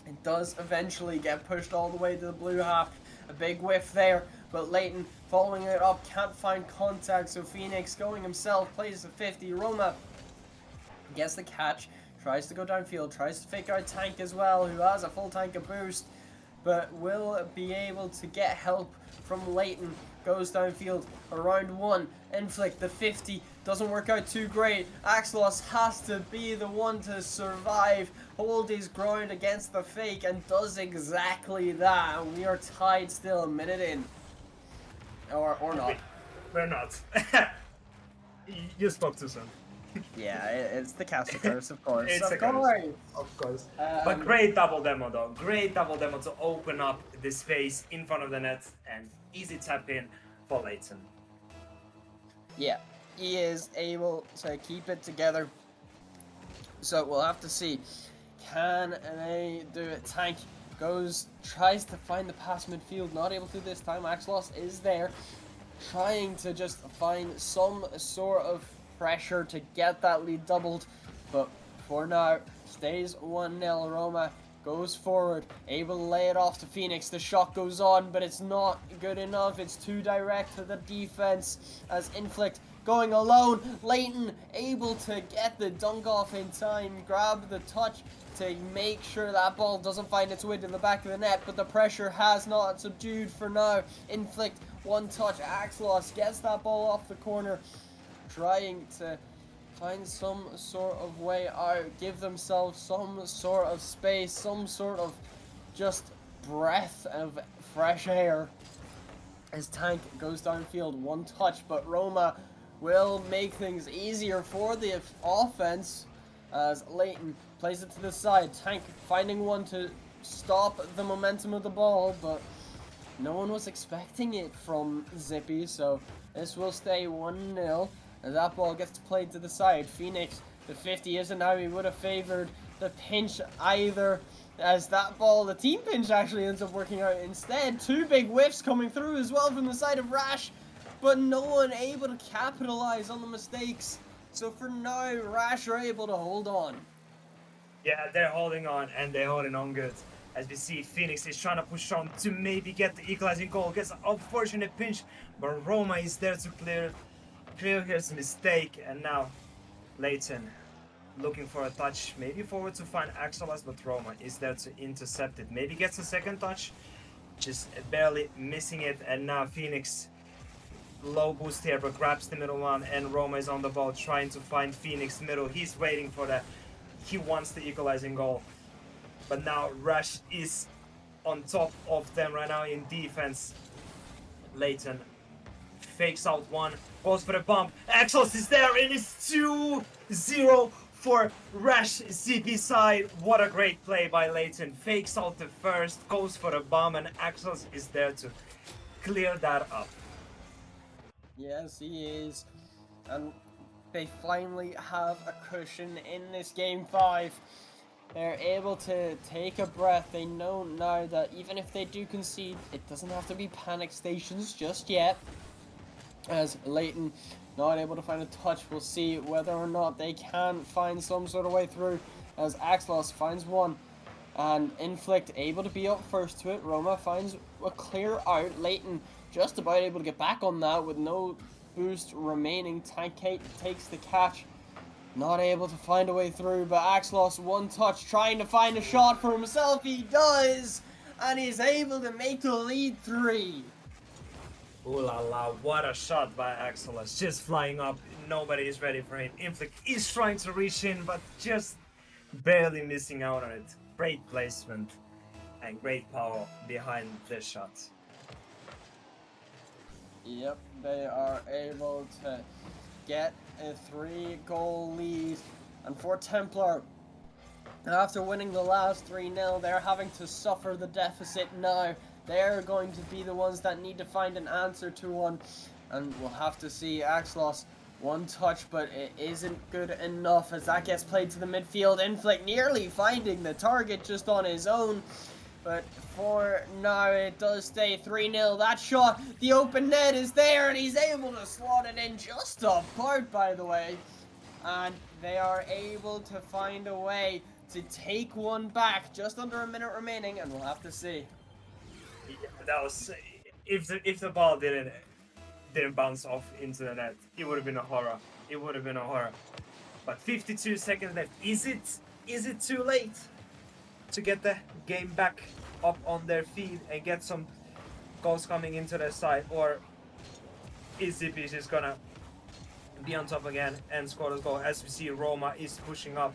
it does eventually get pushed all the way to the blue half. A big whiff there, but Leighton following it up, can't find contact, so Phoenix going himself, plays the 50. Roma gets the catch, tries to go downfield, tries to fake out Tank as well, who has a full tank of boost, but will be able to get help from Leighton. Goes downfield, around 1, Inflict, the 50, doesn't work out too great. Axlos has to be the one to survive, hold his ground against the fake, and does exactly that. And we are tied still a minute in. Or not. We're not. You spoke too soon. Yeah, it's the Castle Curse, of course. It's of a curse. course. Of course. But great double demo, though. Great double demo to open up the space in front of the net, and easy tap in for Leighton. Yeah, he is able to keep it together. So we'll have to see. Can they do it? Tank tries to find the pass midfield. Not able to this time. Axlos is there, trying to just find some sort of pressure to get that lead doubled. But for now, stays 1-0. Roma goes forward, able to lay it off to Phoenix. The shot goes on, but it's not good enough. It's too direct to the defense as Inflict going alone. Leighton able to get the dunk off in time, grab the touch to make sure that ball doesn't find its way to the back of the net, but the pressure has not subdued for now. Inflict, one touch. Axlos gets that ball off the corner, trying to find some sort of way out, give themselves some sort of space, some sort of just breath of fresh air. As Tank goes downfield, one touch, but Roma will make things easier for the offense as Leighton plays it to the side. Tank finding one to stop the momentum of the ball, but no one was expecting it from Zippy, so this will stay 1-0. And that ball gets played to the side. Phoenix, the 50 isn't how he would have favored the pinch either, as that ball, the team pinch, actually ends up working out instead. Two big whiffs coming through as well from the side of Rash, but no one able to capitalize on the mistakes. So for now, Rash are able to hold on. Yeah, they're holding on, and they're holding on good. As we see, Phoenix is trying to push on to maybe get the equalizing goal. Gets an unfortunate pinch, but Roma is there to clear his mistake. And now, Leighton looking for a touch, maybe forward to find Axelas, but Roma is there to intercept it. Maybe gets a second touch, just barely missing it. And now Phoenix, low boost here, but grabs the middle one, and Roma is on the ball trying to find Phoenix middle. He's waiting for that. He wants the equalizing goal. But now Rash is on top of them right now in defense. Leighton fakes out one, goes for the bump. Axelos is there, and it's 2-0 for Rash Zippy side. What a great play by Leighton. Fakes out the first, goes for the bomb, and Axelos is there to clear that up. Yes, he is. And they finally have a cushion in this game 5. They're able to take a breath. They know now that even if they do concede, it doesn't have to be panic stations just yet. As Leighton not able to find a touch, we'll see whether or not they can find some sort of way through, as Axelos finds one. And Inflict able to be up first to it. Roma finds a clear out. Leighton just about able to get back on that with no boost remaining. Tank takes the catch. Not able to find a way through, but Axelos one touch, trying to find a shot for himself. He does, and he's able to make the lead 3. Ooh la la, what a shot by Axelos. Just flying up, nobody is ready for him. Inflict is trying to reach in, but just barely missing out on it. Great placement and great power behind this shot. Yep, they are able to get a 3-goal lead. And for Templar, after winning the last 3-0, they're having to suffer the deficit now. They're going to be the ones that need to find an answer to one. And we'll have to see. Axelos, one touch, but it isn't good enough as that gets played to the midfield. Inflict nearly finding the target just on his own. But for now, it does stay 3-0. That shot, the open net is there, and he's able to slot it in just apart, by the way. And they are able to find a way to take one back. Just under a minute remaining, and we'll have to see. Yeah, that was, if the ball didn't bounce off into the net, it would have been a horror. It would have been a horror. But 52 seconds left. Is it too late to get the game back up on their feet and get some goals coming into their side, or is Zippy just gonna be on top again and score the goal? As we see, Roma is pushing up.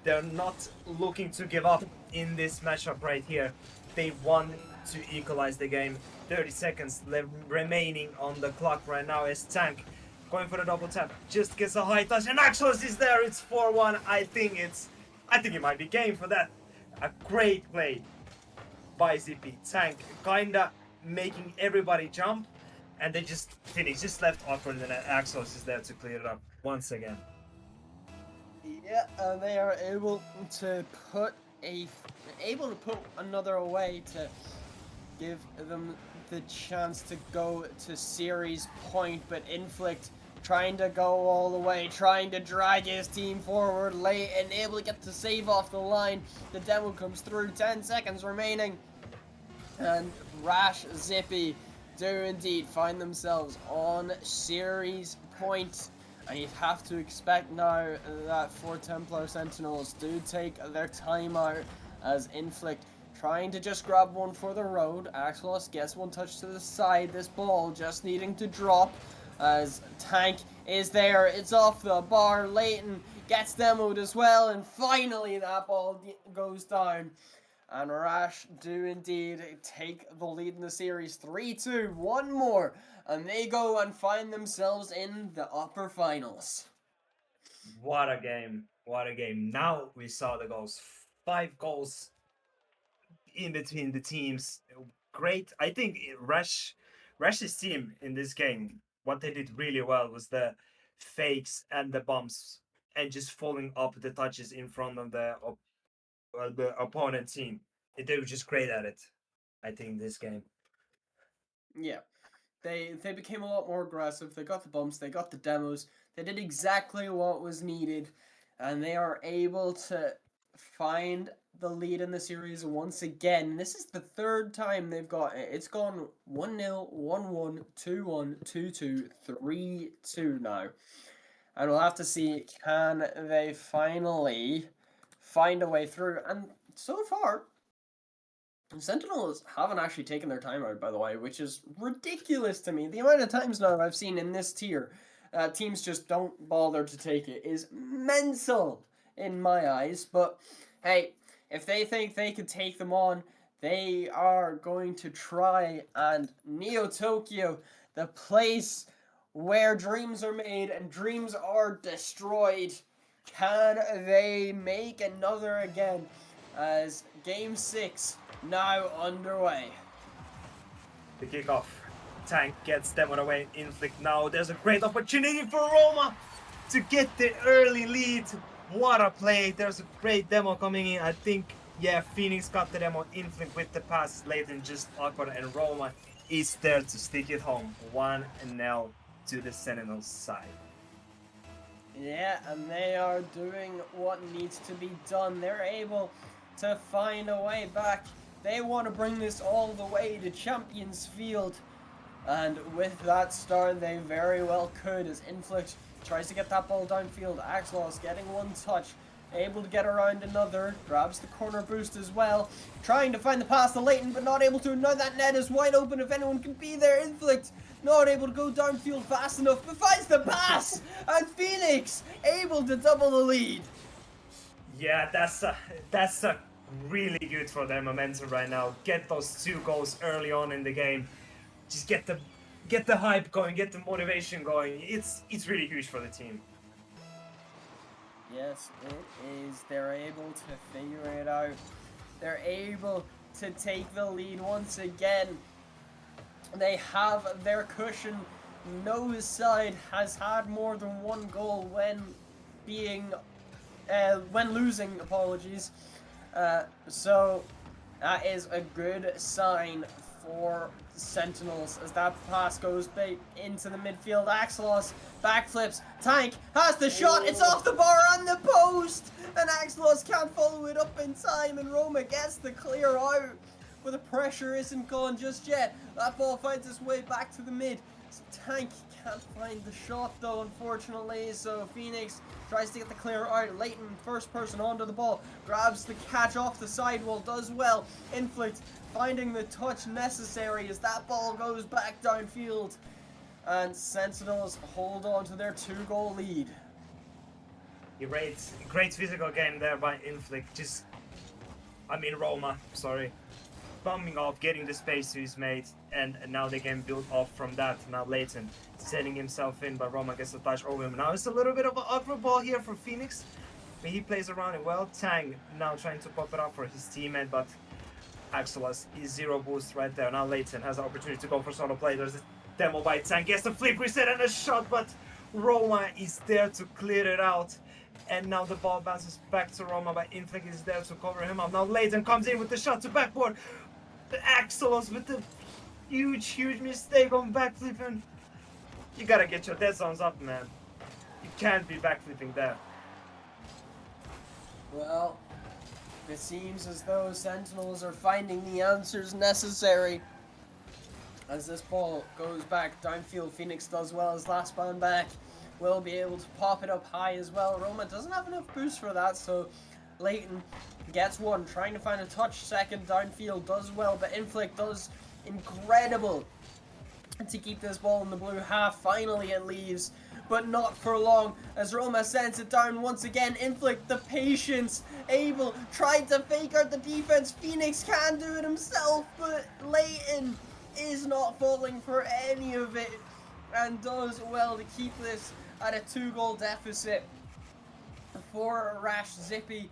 They're not looking to give up in this matchup right here. They want to equalize the game. 30 seconds remaining on the clock right now as Tank going for the double tap, just gets a high touch, and Axelos is there. It's 4-1. I think it might be game for that. A great play by Zippy. Tank kinda making everybody jump, and they just finished, just left awkward, and Axelos is there to clear it up once again. Yeah, and they are able to put another away to give them the chance to go to series point, but Inflict trying to go all the way, trying to drag his team forward late and able to get the save off the line. The demo comes through, 10 seconds remaining, and Rash Zippy do indeed find themselves on series point. And you have to expect now that for Templar Sentinels do take their time out, as Inflict trying to just grab one for the road. Axelos gets one touch to the side. This ball just needing to drop as Tank is there. It's off the bar. Leighton gets demoed as well. And finally that ball goes down. And Rash do indeed take the lead in the series 3-2. One more. And they go and find themselves in the upper finals. What a game. What a game. Now we saw the goals. 5 goals in between the teams. great. I think Rash's team in this game, what they did really well was the fakes and the bumps and just following up the touches in front of the opponent team. They were just great at it, I think, this game. Yeah. They became a lot more aggressive. They got the bumps, they got the demos. They did exactly what was needed, and they are able to find the lead in the series once again. This is the third time they've got it. It's gone 1-0, 1-1, 2-1, 2-2, 3-2 now. And we'll have to see, can they finally find a way through? And so far, Sentinels haven't actually taken their time out, by the way, which is ridiculous to me. The amount of times now I've seen in this tier, teams just don't bother to take it is mental in my eyes. But hey, if they think they could take them on, they are going to try. And Neo Tokyo, the place where dreams are made and dreams are destroyed, can they make another again as Game 6 now underway? The kickoff. Tank gets them on the way. Inflict now. There's a great opportunity for Roma to get the early lead. What a play. There's a great demo coming in. I think, yeah, Phoenix got the demo. Inflict with the pass. Leighton just awkward. And Roma is there to stick it home. 1-0 to the Sentinels side. Yeah, and they are doing what needs to be done. They're able to find a way back. They want to bring this all the way to Champions Field. And with that start, they very well could, as Inflict tries to get that ball downfield. Axelos getting one touch, able to get around another, grabs the corner boost as well, trying to find the pass to Leighton, but not able to. Now that net is wide open if anyone can be there. Inflict not able to go downfield fast enough, but finds the pass, and Phoenix able to double the lead. Yeah, that's a really good for their momentum right now. Get those 2 goals early on in the game. Just get the hype going, get the motivation going. It's really huge for the team. Yes, it is. They're able to figure it out. They're able to take the lead once again. They have their cushion. No side has had more than 1 goal when losing, apologies. So that is a good sign for Sentinels as that pass goes big into the midfield. Axelos backflips. Tank has the shot. It's off the bar on the post, and Axelos can't follow it up in time, and Roma gets the clear out. But the pressure isn't gone just yet. That ball finds its way back to the mid. So Tank can't find the shot though, unfortunately. So Phoenix tries to get the clear out. Leighton, first person onto the ball, grabs the catch off the sidewall, does well. Inflict finding the touch necessary as that ball goes back downfield. And Sentinels hold on to their 2-goal lead. Great physical game there by Inflict. Roma, sorry. Bumping off, getting the space to his mate, and now they can build off from that. Now Leighton setting himself in, but Roma gets a touch over him. Now it's a little bit of an awkward ball here for Phoenix, but he plays around it well. Tang now trying to pop it up for his teammate, but Axelos is 0 boost right there. Now Leighton has the opportunity to go for solo play. There's a demo by Tang, gets the flip reset and a shot, but Roma is there to clear it out. And now the ball bounces back to Roma, but Inflict is there to cover him up. Now Leighton comes in with the shot to backboard. Axelos with the huge mistake on backflipping. You gotta get your dead zones up, man. You can't be backflipping there. Well, it seems as though Sentinels are finding the answers necessary. As this ball goes back downfield, Phoenix does well as last man back. Will be able to pop it up high as well. Roma doesn't have enough boost for that, so Leighton gets one, trying to find a touch second downfield, does well, but Inflict does incredible to keep this ball in the blue half. Finally it leaves, but not for long, as Roma sends it down once again. Inflict, the patience, able, tried to fake out the defense. Phoenix can do it himself, but Leighton is not falling for any of it, and does well to keep this at a 2-goal deficit for Rash Zippy.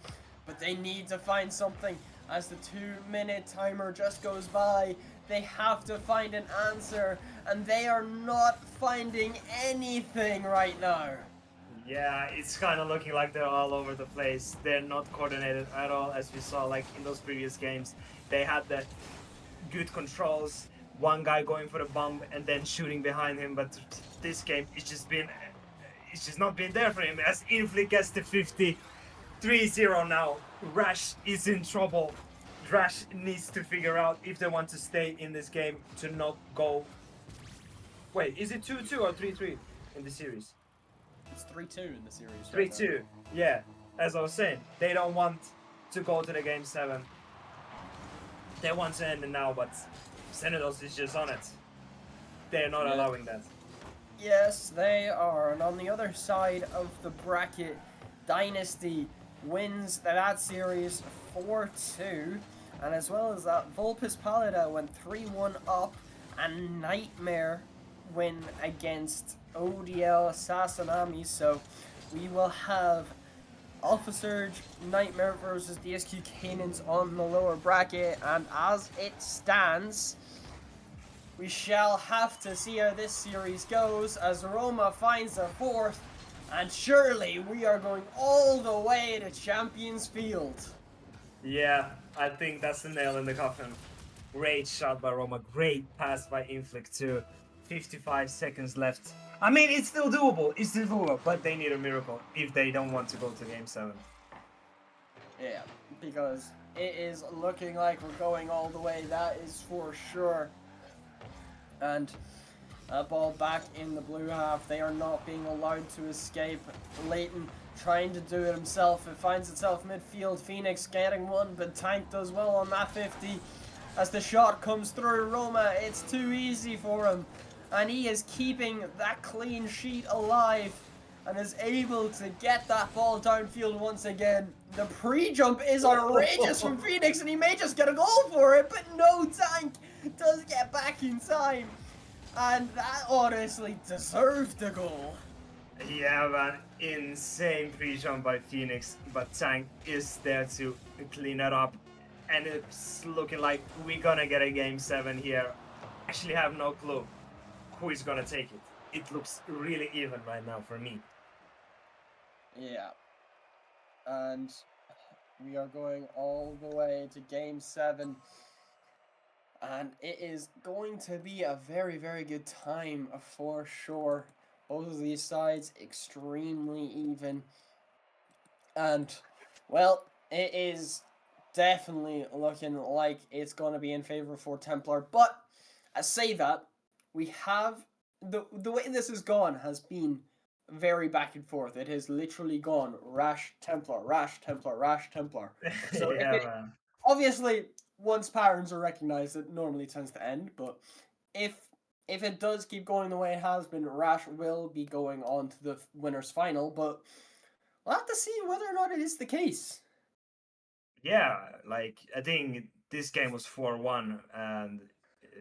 but they need to find something. As the 2-minute timer just goes by, they have to find an answer, and they are not finding anything right now. Yeah, it's kind of looking like they're all over the place. They're not coordinated at all, as we saw like in those previous games. They had the good controls, one guy going for the bomb and then shooting behind him, but this game it's just not been there for him. As Inflict gets to 50, 3-0 now. Rash is in trouble. Rash needs to figure out if they want to stay in this game to not go. Wait, is it 2-2 or 3-3 in the series? It's 3-2 in the series. 3-2. Yeah, as I was saying, they don't want to go to the game 7. They want to end it now, but Senators is just on it. They're not allowing that. Yes, they are. And on the other side of the bracket, Dynasty wins that series 4-2. And as well as that, Vulpes Palada went 3-1 up, and Nightmare win against ODL Sassanami. So we will have Alpha Surge, Nightmare versus DSQ Canaans on the lower bracket, and as it stands, we shall have to see how this series goes as Roma finds their 4th, and surely we are going all the way to Champions Field. Yeah, I think that's the nail in the coffin. Great shot by Roma, great pass by Inflict too. 55 seconds left. I mean, it's still doable, but they need a miracle if they don't want to go to game 7. Yeah, because it is looking like we're going all the way, that is for sure. And a ball back in the blue half, they are not being allowed to escape. Leighton trying to do it himself, it finds itself midfield, Phoenix getting one, but Tank does well on that 50. As the shot comes through Roma, it's too easy for him. And he is keeping that clean sheet alive and is able to get that ball downfield once again. The pre-jump is outrageous from Phoenix, and he may just get a goal for it, but no, Tank does get back in time. And that honestly deserved a goal. Yeah, man, insane pre-jump by Phoenix, but Tank is there to clean it up. And it's looking like we're gonna get a game 7 here. Actually have no clue who is gonna take it. It looks really even right now for me. Yeah. And we are going all the way to game 7. And it is going to be a very, very good time for sure. Both of these sides extremely even. And, well, it is definitely looking like it's going to be in favor for Templar. But I say that, we have the way this has gone has been very back and forth. It has literally gone Rash, Templar, Rash, Templar, Rash, Templar. So Yeah, obviously, once patterns are recognized, it normally tends to end. But if it does keep going the way it has been, Rash will be going on to the winners final. But we'll have to see whether or not it is the case. Yeah, like I think this game was 4-1, and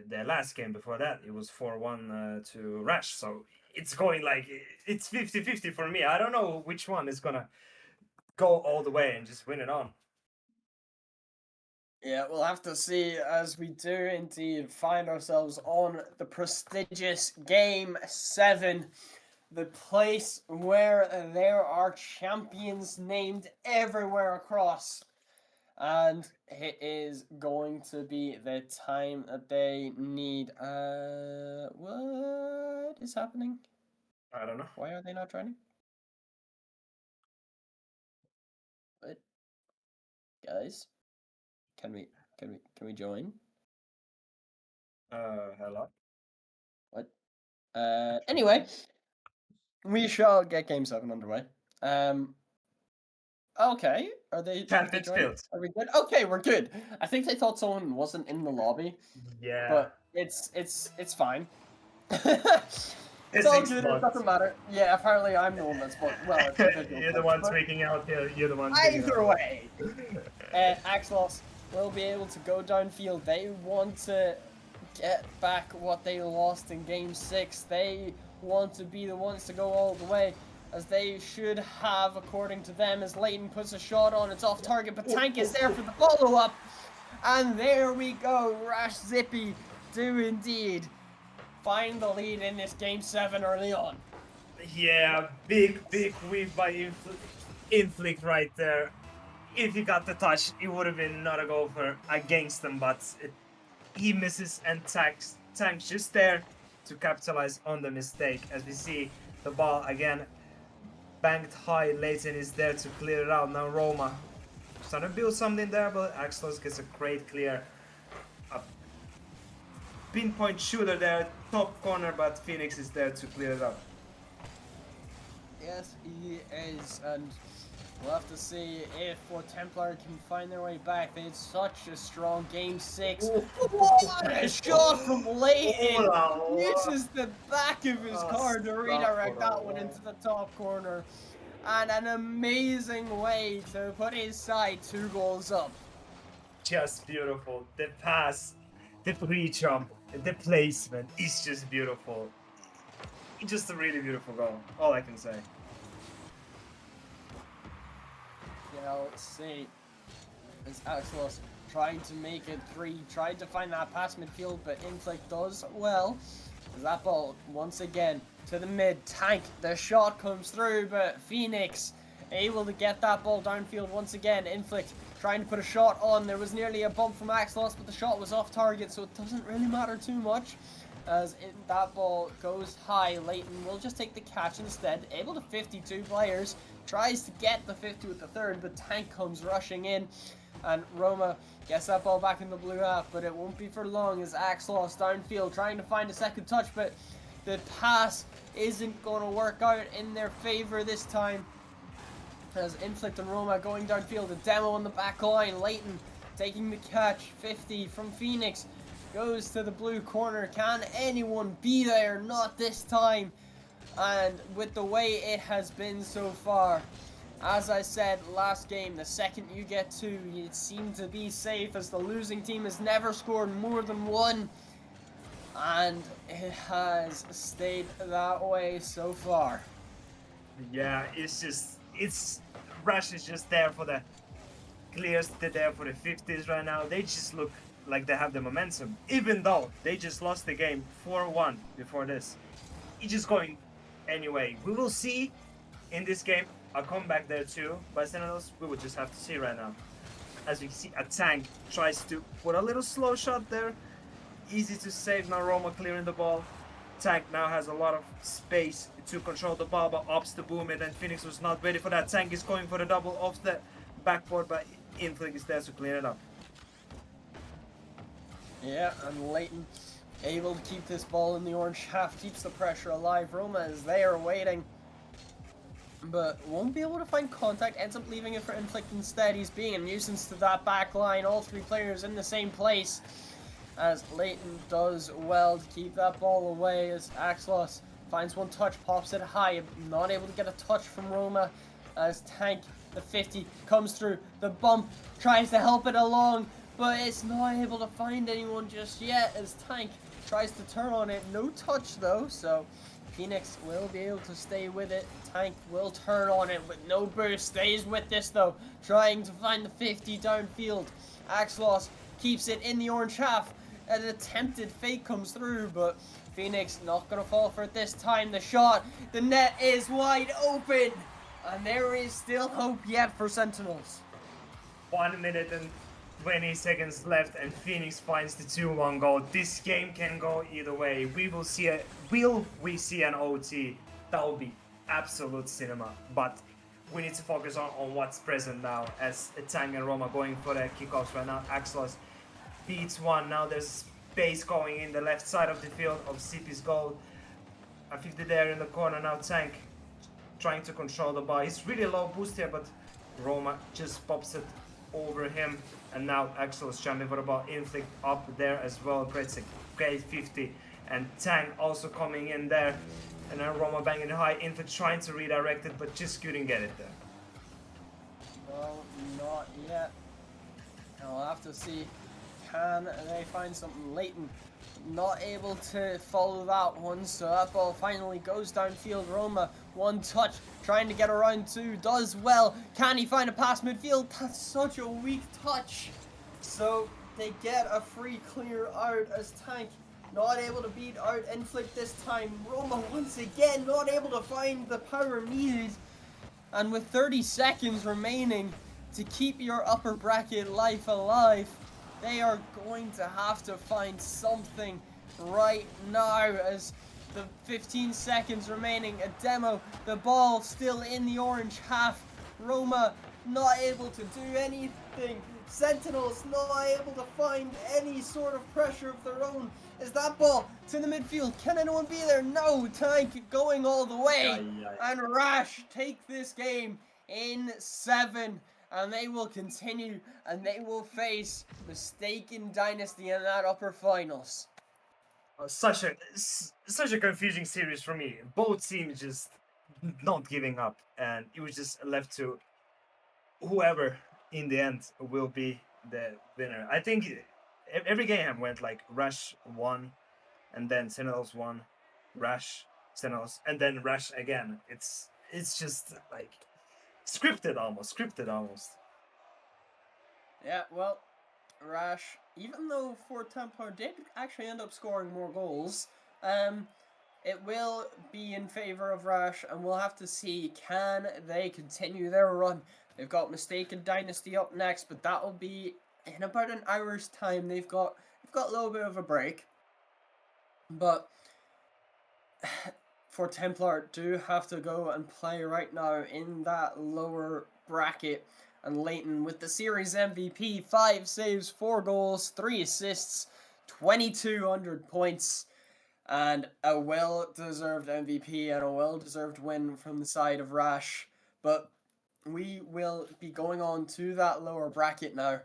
the last game before that it was 4-1 to Rash. So it's going like it's 50-50 for me. I don't know which one is gonna go all the way and just win it on. Yeah, we'll have to see as we do indeed find ourselves on the prestigious Game 7. The place where there are champions named everywhere across. And it is going to be the time that they need. What is happening? I don't know. Why are they not joining? What? Guys, can we join? Hello. What? Anyway, we shall get Game 7 underway. Okay, are they Champions joining? Field. Are we good? Okay, we're good. I think they thought someone wasn't in the lobby, Yeah. but it's fine. It's all good, it doesn't matter. Yeah, apparently I'm the one that's well, you're the one tweaking out here. You're the one. Either way, Axlos will be able to go downfield. They want to get back what they lost in Game 6. They want to be the ones to go all the way. as they should have, according to them, as Leighton puts a shot on. It's off target, but Tank is there for the follow-up. And there we go. Rash Zippy do indeed find the lead in this Game 7 early on. Yeah, big whiff by Inflict right there. If he got the touch, it would have been another goal for against them, but he misses, and Tank's just there to capitalize on the mistake. As we see the ball again banked high, Leighton is there to clear it out. Now Roma trying to build something there, but Axelos gets a great clear. A pinpoint shooter there, top corner, but Phoenix is there to clear it out. Yes, he is, and we'll have to see if Templar can find their way back. They had such a strong Game 6. What a shot from Leighton! Uses the back of his card to redirect that one into the top corner. And an amazing way to put his side 2 goals up. Just beautiful. The pass, the pre-jump, the placement is just beautiful. Just a really beautiful goal, all I can say. Yeah, let's see. As Axelos trying to make it 3, tried to find that pass midfield, but Inflict does well. As that ball, once again, to the mid. Tank, the shot comes through, but Phoenix able to get that ball downfield once again. Inflict trying to put a shot on. There was nearly a bump from Axelos, but the shot was off target, so it doesn't really matter too much. As that ball goes high, Leighton will just take the catch instead. Able to 52 players. Tries to get the 50 with the third, but Tank comes rushing in. And Roma gets that ball back in the blue half, but it won't be for long as Axelos downfield trying to find a second touch, but the pass isn't going to work out in their favor this time. As Inflict and Roma going downfield, a demo on the back line. Leighton taking the catch. 50 from Phoenix goes to the blue corner. Can anyone be there? Not this time. And with the way it has been so far, as I said last game, the second you get 2, you seem to be safe, as the losing team has never scored more than 1. And it has stayed that way so far. Yeah, Rush is just there for the clears, they're there for the 50s right now. They just look like they have the momentum, even though they just lost the game 4-1 before this. It's just going anyway. We will see in this game a comeback there too, but Sentinels, we will just have to see right now. As we see, a Tank tries to put a little slow shot there. Easy to save now, Roma clearing the ball. Tank now has a lot of space to control the ball, but opts to boom it, and Phoenix was not ready for that. Tank is going for the double off the backboard, but Inflict is there to clear it up. Yeah, and Leighton able to keep this ball in the orange half, keeps the pressure alive. Roma is there waiting, but won't be able to find contact, ends up leaving it for Inflict instead. He's being a nuisance to that back line, all 3 players in the same place, as Leighton does well to keep that ball away, as Axelos finds one touch, pops it high, not able to get a touch from Roma, as Tank, the 50, comes through, the bump, tries to help it along, but it's not able to find anyone just yet, as Tank tries to turn on it. No touch though, so Phoenix will be able to stay with it. Tank will turn on it with no boost, stays with this though, trying to find the 50 downfield. Axelos keeps it in the orange half. An attempted fake comes through, but Phoenix not going to fall for it this time. The shot, the net is wide open, and there is still hope yet for Sentinels. 1 minute and 20 seconds left, and Phoenix finds the 2-1 goal. This game can go either way. Will we see an OT? That will be absolute cinema. But we need to focus on what's present now, as Tank and Roma going for their kickoffs right now. Axelos beats one. Now there's space going in the left side of the field of CP's goal. A 50 there in the corner. Now Tank trying to control the ball. He's really low boost here, but Roma just pops it over him. And now Axelos jumping for the ball. Inflict up there as well. Great 50. And Tank also coming in there. And then Roma banging it high. Inflict trying to redirect it, but just couldn't get it there. Well, not yet. I'll have to see. Can they find something? Leighton not able to follow that one, so that ball finally goes downfield. Roma One touch, trying to get around two, does well. Can he find a pass midfield? That's such a weak touch. So they get a free clear out as Tank not able to beat out Inflict this time. Roma once again not able to find the power needed. And with 30 seconds remaining to keep your upper bracket life alive, they are going to have to find something right now as the 15 seconds remaining. A demo, the ball still in the orange half. Roma not able to do anything. Sentinels not able to find any sort of pressure of their own. Is that ball to the midfield? Can anyone be there? No. Tank going all the way. And Rash take this game in 7. And they will continue and they will face Mistaken Dynasty in that upper finals. Such a confusing series for me. Both teams just not giving up, and it was just left to whoever in the end will be the winner. I think every game went like Rush won, and then Sentinels won, Rush, Sentinels, and then Rush again. It's just like scripted almost. Yeah, well, Rash, even though Fort Templar did actually end up scoring more goals, it will be in favor of Rash, and we'll have to see, can they continue their run? They've got Mistaken Dynasty up next, but that will be in about an hour's time. They've got a little bit of a break, but Fort Templar do have to go and play right now in that lower bracket. And Leighton with the series MVP, 5 saves, 4 goals, 3 assists, 2,200 points, and a well-deserved MVP and a well-deserved win from the side of Rash. But we will be going on to that lower bracket now.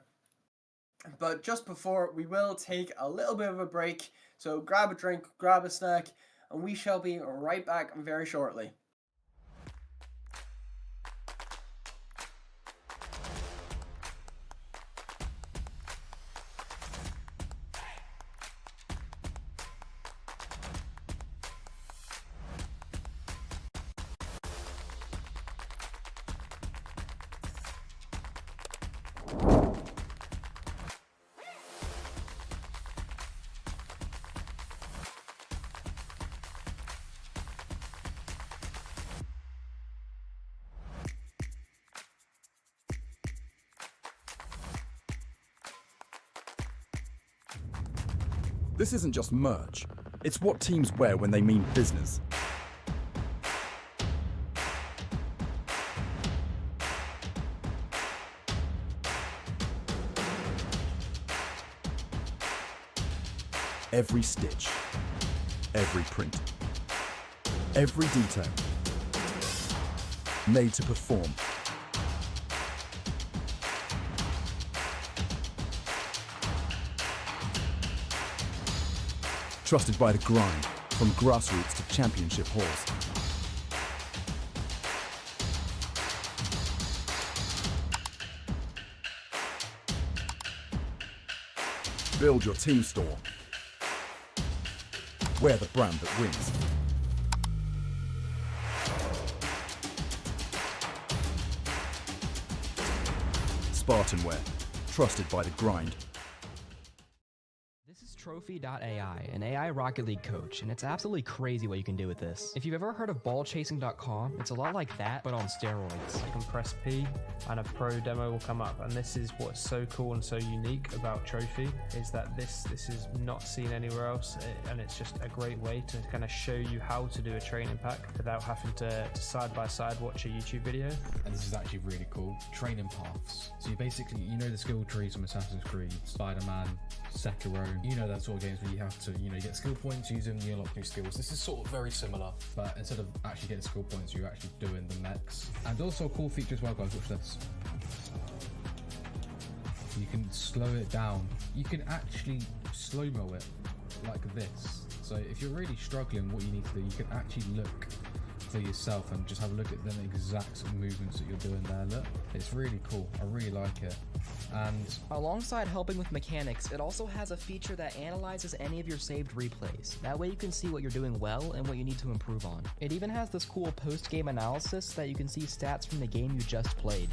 But just before, we will take a little bit of a break. So grab a drink, grab a snack, and we shall be right back very shortly. This isn't just merch, it's what teams wear when they mean business. Every stitch, every print, every detail, made to perform. Trusted by the grind, from grassroots to championship halls. Build your team store. Wear the brand that wins. SpartanWare, trusted by the grind. This is trophi.ai, an AI Rocket League coach, and it's absolutely crazy what you can do with this. If you've ever heard of ballchasing.com, it's a lot like that, but on steroids. You can press P and a pro demo will come up, and this is what's so cool and so unique about Trophi, is that this is not seen anywhere else, and it's just a great way to kind of show you how to do a training pack without having to side by side watch a YouTube video. And this is actually really cool. Training paths. So you basically, you know the skill trees from Assassin's Creed, Spider-Man, Sekiro, you know that sort of games where you have to, you know, get skill points, use them, you unlock new skills. This is sort of very similar, but instead of actually getting skill points, you're actually doing the mechs. And also a cool feature as well, guys, watch this. You can slow it down. You can actually slow-mo it like this. So if you're really struggling, what you need to do, you can actually look for yourself and just have a look at them exact sort of movements that you're doing there. Look, it's really cool. I really like it. And Alongside helping with mechanics, it also has a feature that analyzes any of your saved replays. That way you can see what you're doing well and what you need to improve on. It even has this cool post-game analysis that you can see stats from the game you just played.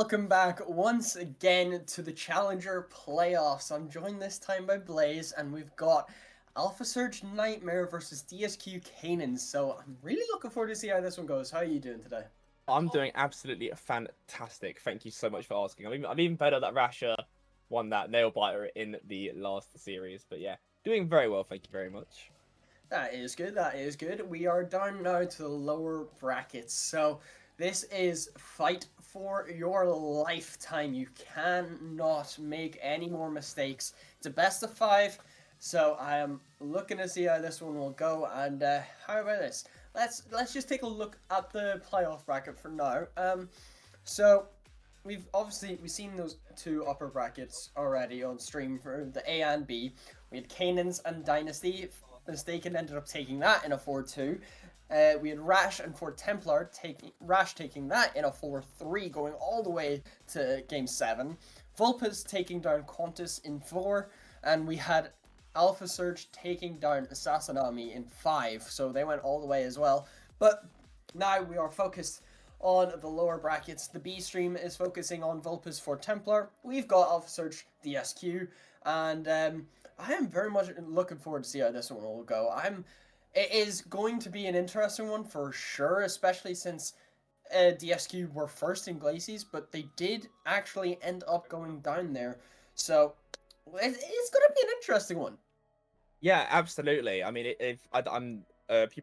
welcome back once again to the Challenger playoffs. I'm joined this time by Blaze, and we've got Alpha Surge Nightmare versus DSQ Kanan. So I'm really looking forward to see how this one goes. How are you doing today? I'm doing absolutely fantastic. Thank you so much for asking. I'm even better that Rasha won that nail biter in the last series. But yeah, doing very well. Thank you very much. That is good. That is good. We are down now to the lower brackets. So this is fight for your lifetime. You cannot make any more mistakes. It's a best of 5. So I am looking to see how this one will go. And how about this? Let's just take a look at the playoff bracket for now. So we've seen those 2 upper brackets already on stream for the A and B. We had Kanan's and Dynasty. Mistaken ended up taking that in a 4-2. We had Rash and Fort Templar taking that in a 4-3, going all the way to Game 7. Vulpes taking down Qantas in 4, and we had Alpha Surge taking down Assassinami in 5, so they went all the way as well. But now we are focused on the lower brackets. The B stream is focusing on Vulpes Fort Templar. We've got Alpha Surge DSQ, and I am very much looking forward to see how this one will go. It is going to be an interesting one for sure, especially since DSQ were first in Glacies, but they did actually end up going down there. So it's going to be an interesting one. Yeah, absolutely. I mean,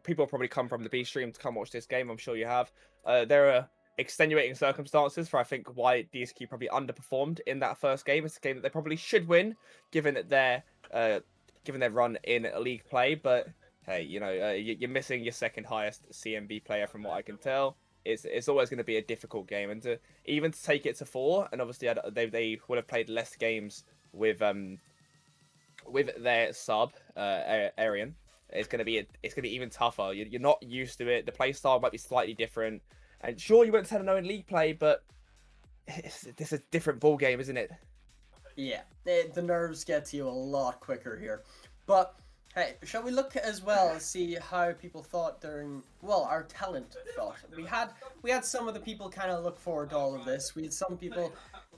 people probably come from the B stream to come watch this game. I'm sure you have. There are extenuating circumstances for I think why DSQ probably underperformed in that first game. It's a game that they probably should win, given that their run in league play. But hey, you're missing your second highest CMB player from what I can tell. It's always going to be a difficult game, and to take it to 4, and obviously they would have played less games with their sub Arian. It's going to be even tougher. You're not used to it. The play style might be slightly different. And sure, you went 10-0 in league play, but it's a different ball game, isn't it? Yeah, the nerves get to you a lot quicker here. But hey, shall we look as well see how people thought during our talent thought. We had some of the people kind of look forward to all of this. We had some people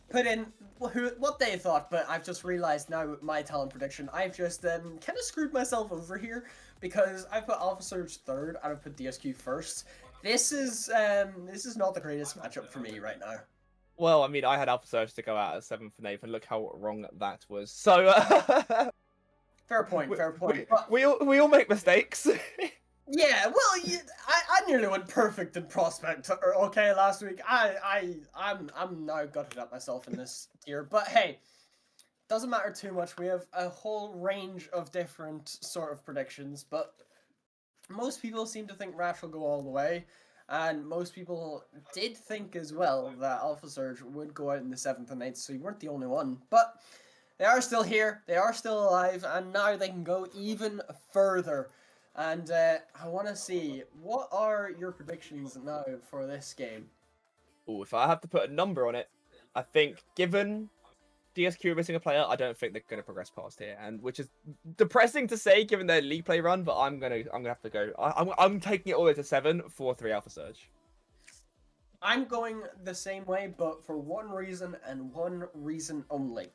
put in what they thought, but I've just realized now with my talent prediction, I've just kind of screwed myself over here because I put Alpha Surge 3rd and I put DSQ 1st. This is not the greatest matchup for me right now. Well, I mean, I had Alpha Surge to go out at 7th and 8th, and look how wrong that was. So, fair point. We all make mistakes. Yeah, well, I nearly went perfect in Prospect. Okay, last week. I'm now gutted at myself in this tier, but hey, doesn't matter too much. We have a whole range of different sort of predictions, but most people seem to think Rash will go all the way, and most people did think as well that Alpha Surge would go out in the 7th and 8th, so you weren't the only one. But they are still here, they are still alive, and now they can go even further. And I want to see, what are your predictions now for this game? Oh, if I have to put a number on it, I think given DSQ missing a player, I don't think they're going to progress past here, and which is depressing to say given their league play run. But I'm gonna have to go. I'm taking it all the way to 7, 4-3 Alpha Surge. I'm going the same way, but for one reason and one reason only.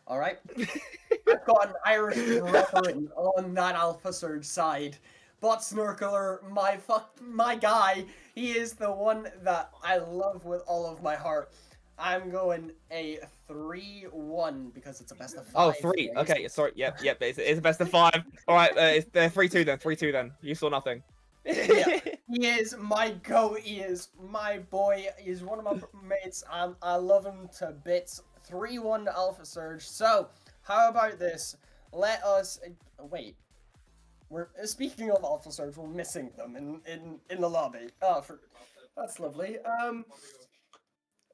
All right, I've got an Irish brethren on that Alpha Surge side. Bot Snorkeler, my guy, he is the one that I love with all of my heart. I'm going a 3-1 because it's a best of 5. Oh, 3. Okay, sorry. Yep. It's a best of 5. All right, it's 3-2 then. 3-2 then. You saw nothing. Yeah, he is my goat. He is my boy. He's one of my mates. I love him to bits. 3-1 to Alpha Surge. So, how about this? Let us wait. We're speaking of Alpha Surge. We're missing them in the lobby. That's lovely.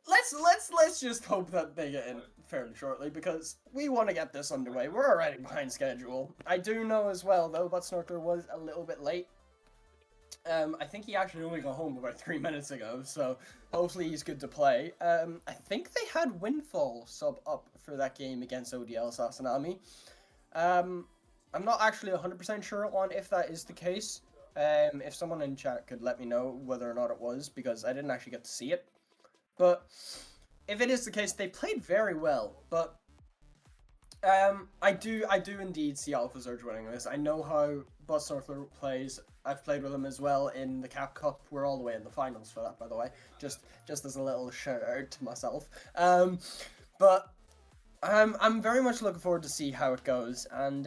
Let's just hope that they get in fairly shortly because we want to get this underway. We're already behind schedule. I do know as well though, but Snorkeler was a little bit late. I think he actually only got home about 3 minutes ago, so hopefully he's good to play. I think they had Windfall sub up for that game against ODL Assassinami. I'm not actually 100% sure on if that is the case. If someone in chat could let me know whether or not it was, because I didn't actually get to see it. But if it is the case, they played very well, but I do indeed see Alpha Surge winning this. I know how Butsnorkler plays. I've played with him as well in the Cap Cup. We're all the way in the finals for that, by the way. Just as a little shout out to myself. But I'm very much looking forward to see how it goes, and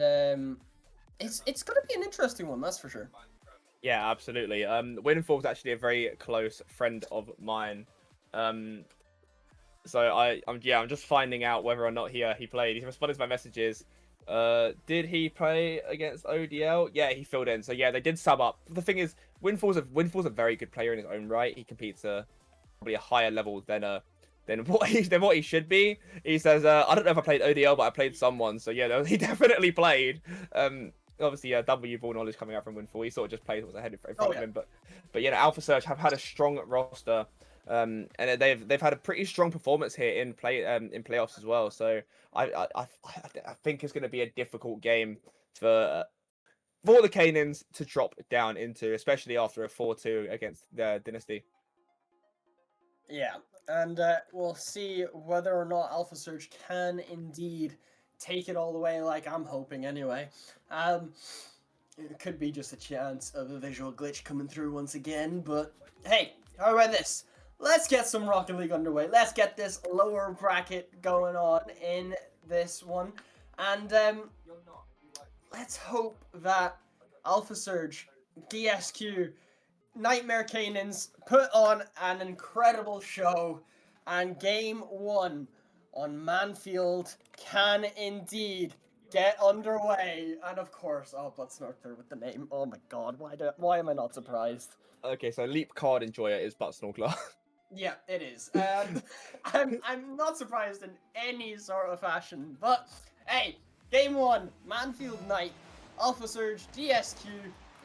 it's gonna be an interesting one, that's for sure. Yeah, absolutely. Winfall's actually a very close friend of mine. So I'm just finding out whether or not he played. He responded to my messages. Did he play against ODL? Yeah, he filled in. So yeah, they did sub up. The thing is, Winfall's a very good player in his own right. He competes probably a higher level than what he should be. He says, I don't know if I played ODL, but I played someone. So yeah, he definitely played. Obviously, W ball knowledge coming out from Winfall. He sort of just plays what's ahead in front of him. But yeah, Alpha Surge have had a strong roster. And they've had a pretty strong performance here in playoffs as well. So I think it's going to be a difficult game for the Canaans to drop down into, especially after a 4-2 against the Dynasty. Yeah, and we'll see whether or not Alpha Surge can indeed take it all the way, like I'm hoping anyway. It could be just a chance of a visual glitch coming through once again, but hey, how about this? Let's get some Rocket League underway. Let's get this lower bracket going on in this one. And let's hope that Alpha Surge, DSQ, Nightmare Canaans put on an incredible show. And game 1 on Manfield can indeed get underway. And of course, Butsnorkler with the name. Oh my god, why am I not surprised? Okay, so Leap Card Enjoyer is Butsnorkler. Yeah, it is. I'm not surprised in any sort of fashion. But hey, game 1, Manfield Knight, Alpha Surge, DSQ.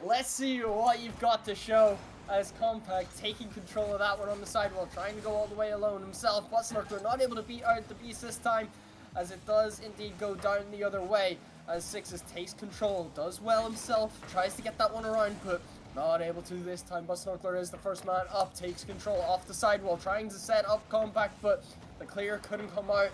Let's see what you've got to show as Compact taking control of that one on the sidewall, trying to go all the way alone himself. Butsnorkler not able to beat out the beast this time, as it does indeed go down the other way. As Sixes takes control, does well himself, tries to get that one around, but not able to this time. Butsnorkler is the first man up, takes control off the sidewall, trying to set up Compact, but the clear couldn't come out.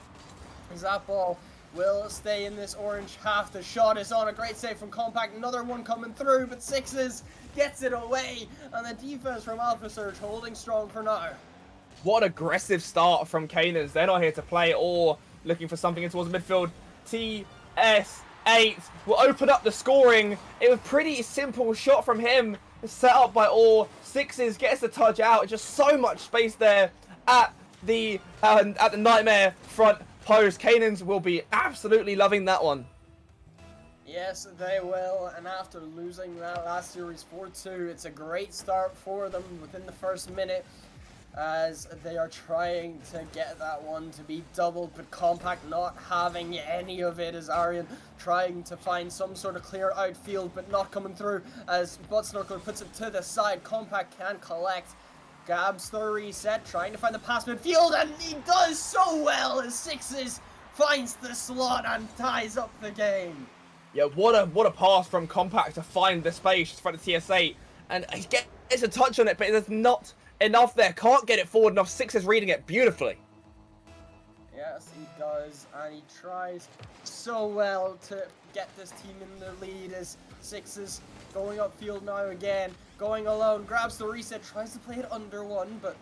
As that ball will stay in this orange half. The shot is on, a great save from Compact, another one coming through, but Sixes gets it away, and the defense from Alpha Surge holding strong for now. What an aggressive start from Canaans. They're not here to play or looking for something in towards midfield. TS8 will open up the scoring. It was a pretty simple shot from him, set up by all. Sixes gets the touch out. Just so much space there at the Nightmare front post. Canaans will be absolutely loving that one. Yes, they will, and after losing that last series 4-2, it's a great start for them within the first minute, as they are trying to get that one to be doubled, but Compact not having any of it, as Aryan trying to find some sort of clear outfield, but not coming through, as Butsnorkler puts it to the side. Compact can collect, grabs the reset, trying to find the pass midfield, and he does so well as Sixes finds the slot and ties up the game. Yeah, what a pass from Compact to find the space in front of TS8, and he gets a touch on it, but there's not enough there. Can't get it forward enough. Sixes reading it beautifully. Yes, he does, and he tries so well to get this team in the lead as Sixes going upfield now again, going alone, grabs the reset, tries to play it under one, but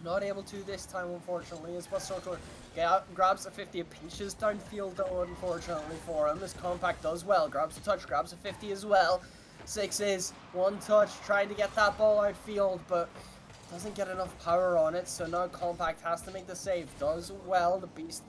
not able to this time, unfortunately, as Butsnorkler grabs a 50, it pinches downfield though, unfortunately for him, as Compact does well, grabs a touch, grabs a 50 as well. Sixes, one touch, trying to get that ball outfield, but doesn't get enough power on it, so now Compact has to make the save. Does well, the Beast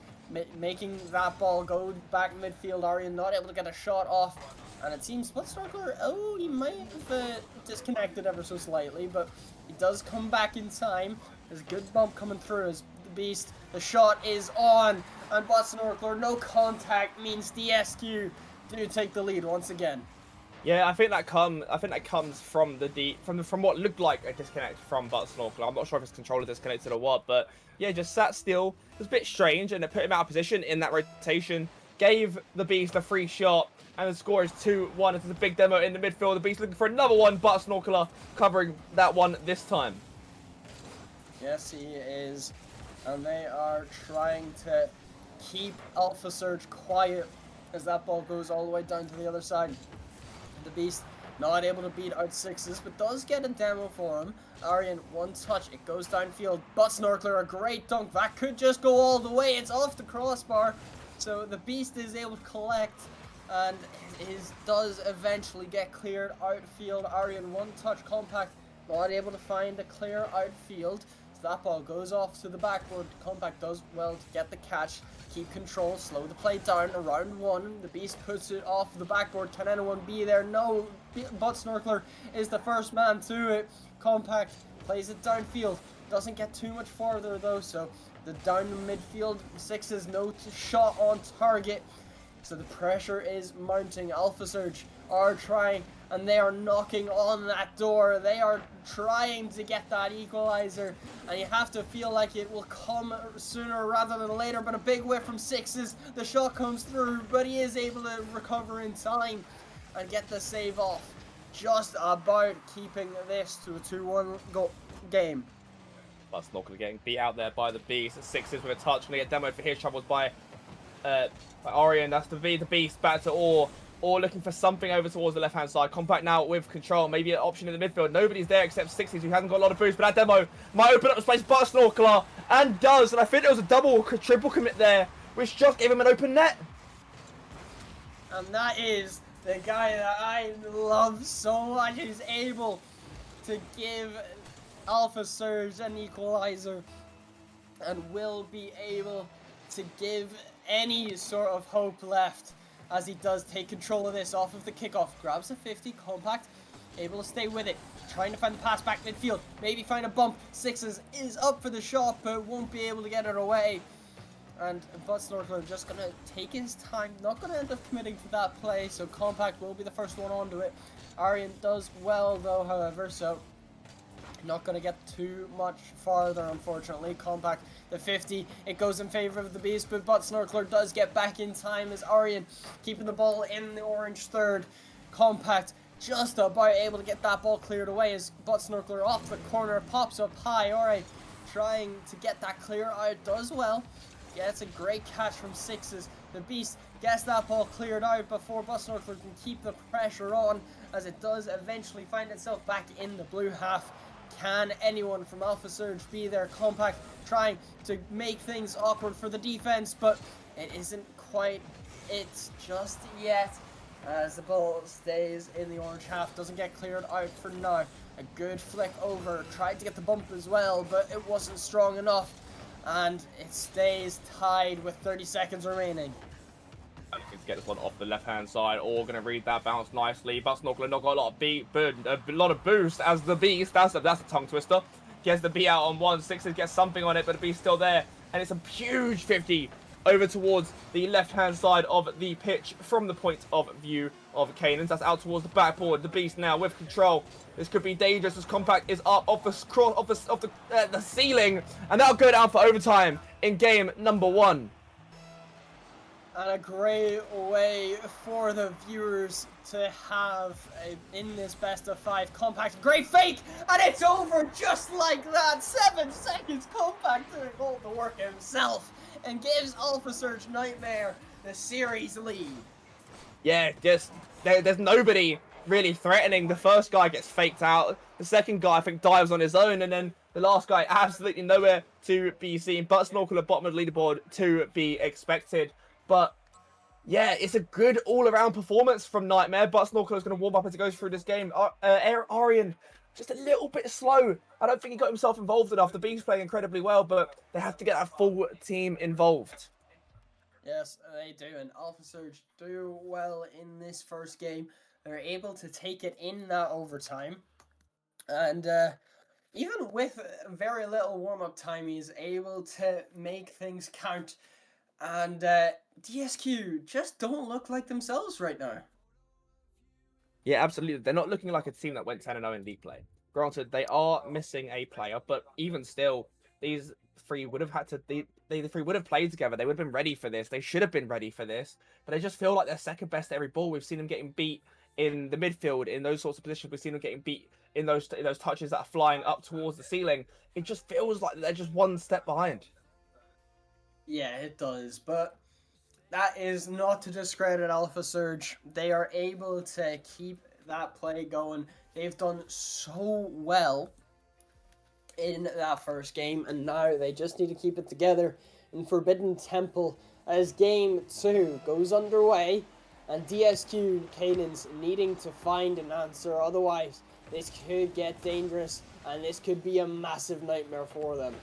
making that ball go back midfield. Aryan not able to get a shot off, and it seems Butsnorkler, he might have disconnected ever so slightly, but he does come back in time. There's a good bump coming through as the Beast, the shot is on, and Butsnorkler, no contact means DSQ do take the lead once again. Yeah, I think that comes from from what looked like a disconnect from Butsnorkler. I'm not sure if his controller disconnected or what, but yeah, just sat still. It was a bit strange, and it put him out of position in that rotation. Gave the Beast a free shot, and the score is 2-1. It's a big demo in the midfield. The Beast looking for another one. Butsnorkler covering that one this time. Yes, he is. and they are trying to keep Alpha Surge quiet as that ball goes all the way down to the other side. The Beast not able to beat out Sixes, but does get a demo for him. Aryan, one touch, it goes downfield. Butt Snorkler, a great dunk. That could just go all the way. It's off the crossbar. So the Beast is able to collect, and does eventually get cleared outfield. Aryan, one touch compact, not able to find a clear outfield. So that ball goes off to the backboard. Compact does well to get the catch, keep control, slow the play down. Around one, the Beast puts it off the backboard. Can anyone be there? No. Butt Snorkler is the first man to it. Compact plays it downfield. Doesn't get too much farther though, so the down midfield Sixes, no shot on target. So the pressure is mounting. Alpha Surge are trying, and they are knocking on that door. They are trying to get that equalizer, and you have to feel like it will come sooner rather than later. But a big whiff from Sixes. The shot comes through, but he is able to recover in time and get the save off. Just about keeping this to a 2-1 game. But Snorkel getting beat out there by the Beast. Sixes with a touch. Going to get demoed for his troubles by Orion. That's the Beast back to Orr looking for something over towards the left-hand side. Compact now with control. Maybe an option in the midfield. Nobody's there except Sixes, who hasn't got a lot of boost. But that demo might open up the space. But Snorkeler, and does. And I think there was a double or triple commit there, which just gave him an open net. And that is the guy that I love so much. He's able to give Alpha Surge an equalizer and will be able to give any sort of hope left, as he does take control of this off of the kickoff. Grabs a 50, Compact, able to stay with it, trying to find the pass back midfield, maybe find a bump. Sixes is up for the shot, but won't be able to get it away. And Butt Snorkler just going to take his time, not going to end up committing to that play, so Compact will be the first one onto it. Aryan does well though, however, so not going to get too much farther, unfortunately. Compact, the 50, it goes in favor of the Beast, but Butt Snorkler does get back in time as Aryan keeping the ball in the orange third. Compact just about able to get that ball cleared away as Butt Snorkler off the corner, pops up high. Alright, trying to get that clear out, does well. Gets a great catch from Sixes. The Beast gets that ball cleared out before Butt Snorkler can keep the pressure on, as it does eventually find itself back in the blue half. Can anyone from Alpha Surge be there? Compact trying to make things awkward for the defense, but it isn't quite it just yet, as the ball stays in the orange half. Doesn't get cleared out for now. A good flick over, tried to get the bump as well, but it wasn't strong enough, and it stays tied with 30 seconds remaining. Looking to get this one off the left-hand side, or going to read that bounce nicely. But Snorkler not got a lot of boost as the Beast. That's a tongue twister. Gets the beat out on one. Sixes gets something on it, but the Beast still there, and it's a huge 50 over towards the left-hand side of the pitch from the point of view of Cannons. That's out towards the backboard. The Beast now with control. This could be dangerous as Compact is up off the ceiling, and that'll go down for overtime in game number 1. And a great way for the viewers to have in this best of 5. Compact, great fake, and it's over just like that. 7 seconds. Compact doing all the work himself and gives Alpha Surge Nightmare the series lead. Yeah, just there's nobody really threatening. The first guy gets faked out. The second guy, I think, dives on his own, and then the last guy absolutely nowhere to be seen. But Snorkel at bottom of the leaderboard to be expected. But yeah, it's a good all-around performance from Nightmare. But Snorkel is going to warm up as he goes through this game. Aryan just a little bit slow. I don't think he got himself involved enough. The Beast playing incredibly well, but they have to get that full team involved. Yes, they do, and Alpha Surge do well in this first game. They're able to take it in that overtime, and even with very little warm-up time, he's able to make things count. And DSQ just don't look like themselves right now. Yeah, absolutely. They're not looking like a team that went 10-0 in league play. Granted, they are missing a player, but even still, these three would have had to. The three would have played together. They would have been ready for this. They should have been ready for this. But they just feel like they're second best at every ball. We've seen them getting beat in the midfield, in those sorts of positions. We've seen them getting beat in those touches that are flying up towards the ceiling. It just feels like they're just one step behind. Yeah, it does, but that is not to discredit Alpha Surge. They are able to keep that play going. They've done so well in that first game, and now they just need to keep it together in Forbidden Temple as Game 2 goes underway, and DSQ Canaan's needing to find an answer, otherwise this could get dangerous, and this could be a massive nightmare for them.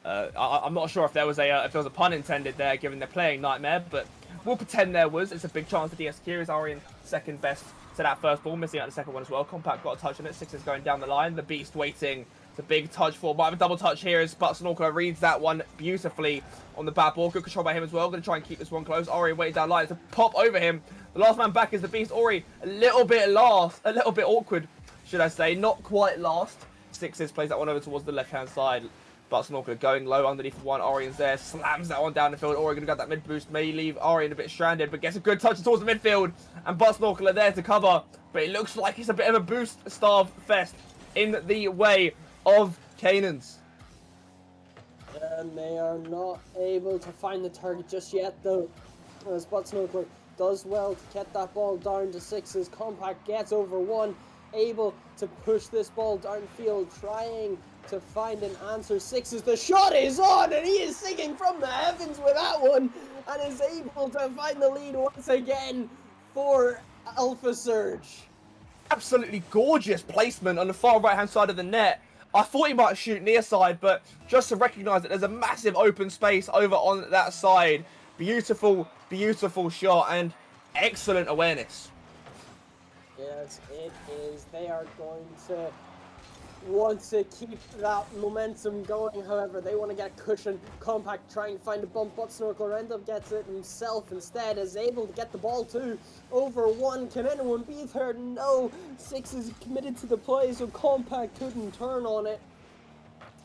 I'm not sure if there was a pun intended there, given they're playing Nightmare, but we'll pretend there was. It's a big chance for DSQ. Is Arian second best to that first ball, missing out the second one as well. Compact got a touch on it. Six is going down the line. The Beast waiting. It's a big touch for. Might have a double touch here as SpartanWare reads that one beautifully on the bad ball. Good control by him as well. Going to try and keep this one close. Arian waiting down line to pop over him. The last man back is the Beast. Ori a little bit awkward, should I say. Not quite last. Sixes plays that one over towards the left-hand side. But Snorkel going low underneath the one. Orian's there, slams that one down the field. Orian gonna get that mid boost, may leave Orian a bit stranded, but gets a good touch towards the midfield. And Butt Snorkel are there to cover, but it looks like it's a bit of a boost starve fest in the way of Canaans. And they are not able to find the target just yet, though. As Butt Snorkel does well to get that ball down to Sixes. Compact gets over one, able to push this ball downfield, trying to find an answer. Sixes, the shot is on, and he is singing from the heavens with that one, and is able to find the lead once again for Alpha Surge. Absolutely gorgeous placement on the far right hand side of the net. I thought he might shoot near side, but just to recognise that there's a massive open space over on that side. Beautiful, beautiful shot and excellent awareness. Yes, it is. They are going to want to keep that momentum going. However, they want to get cushion. Compact trying to find a bump, but Snorkel end up gets it himself instead, is able to get the ball too. Over one, can anyone beat her? No. Six is committed to the play, so Compact couldn't turn on it.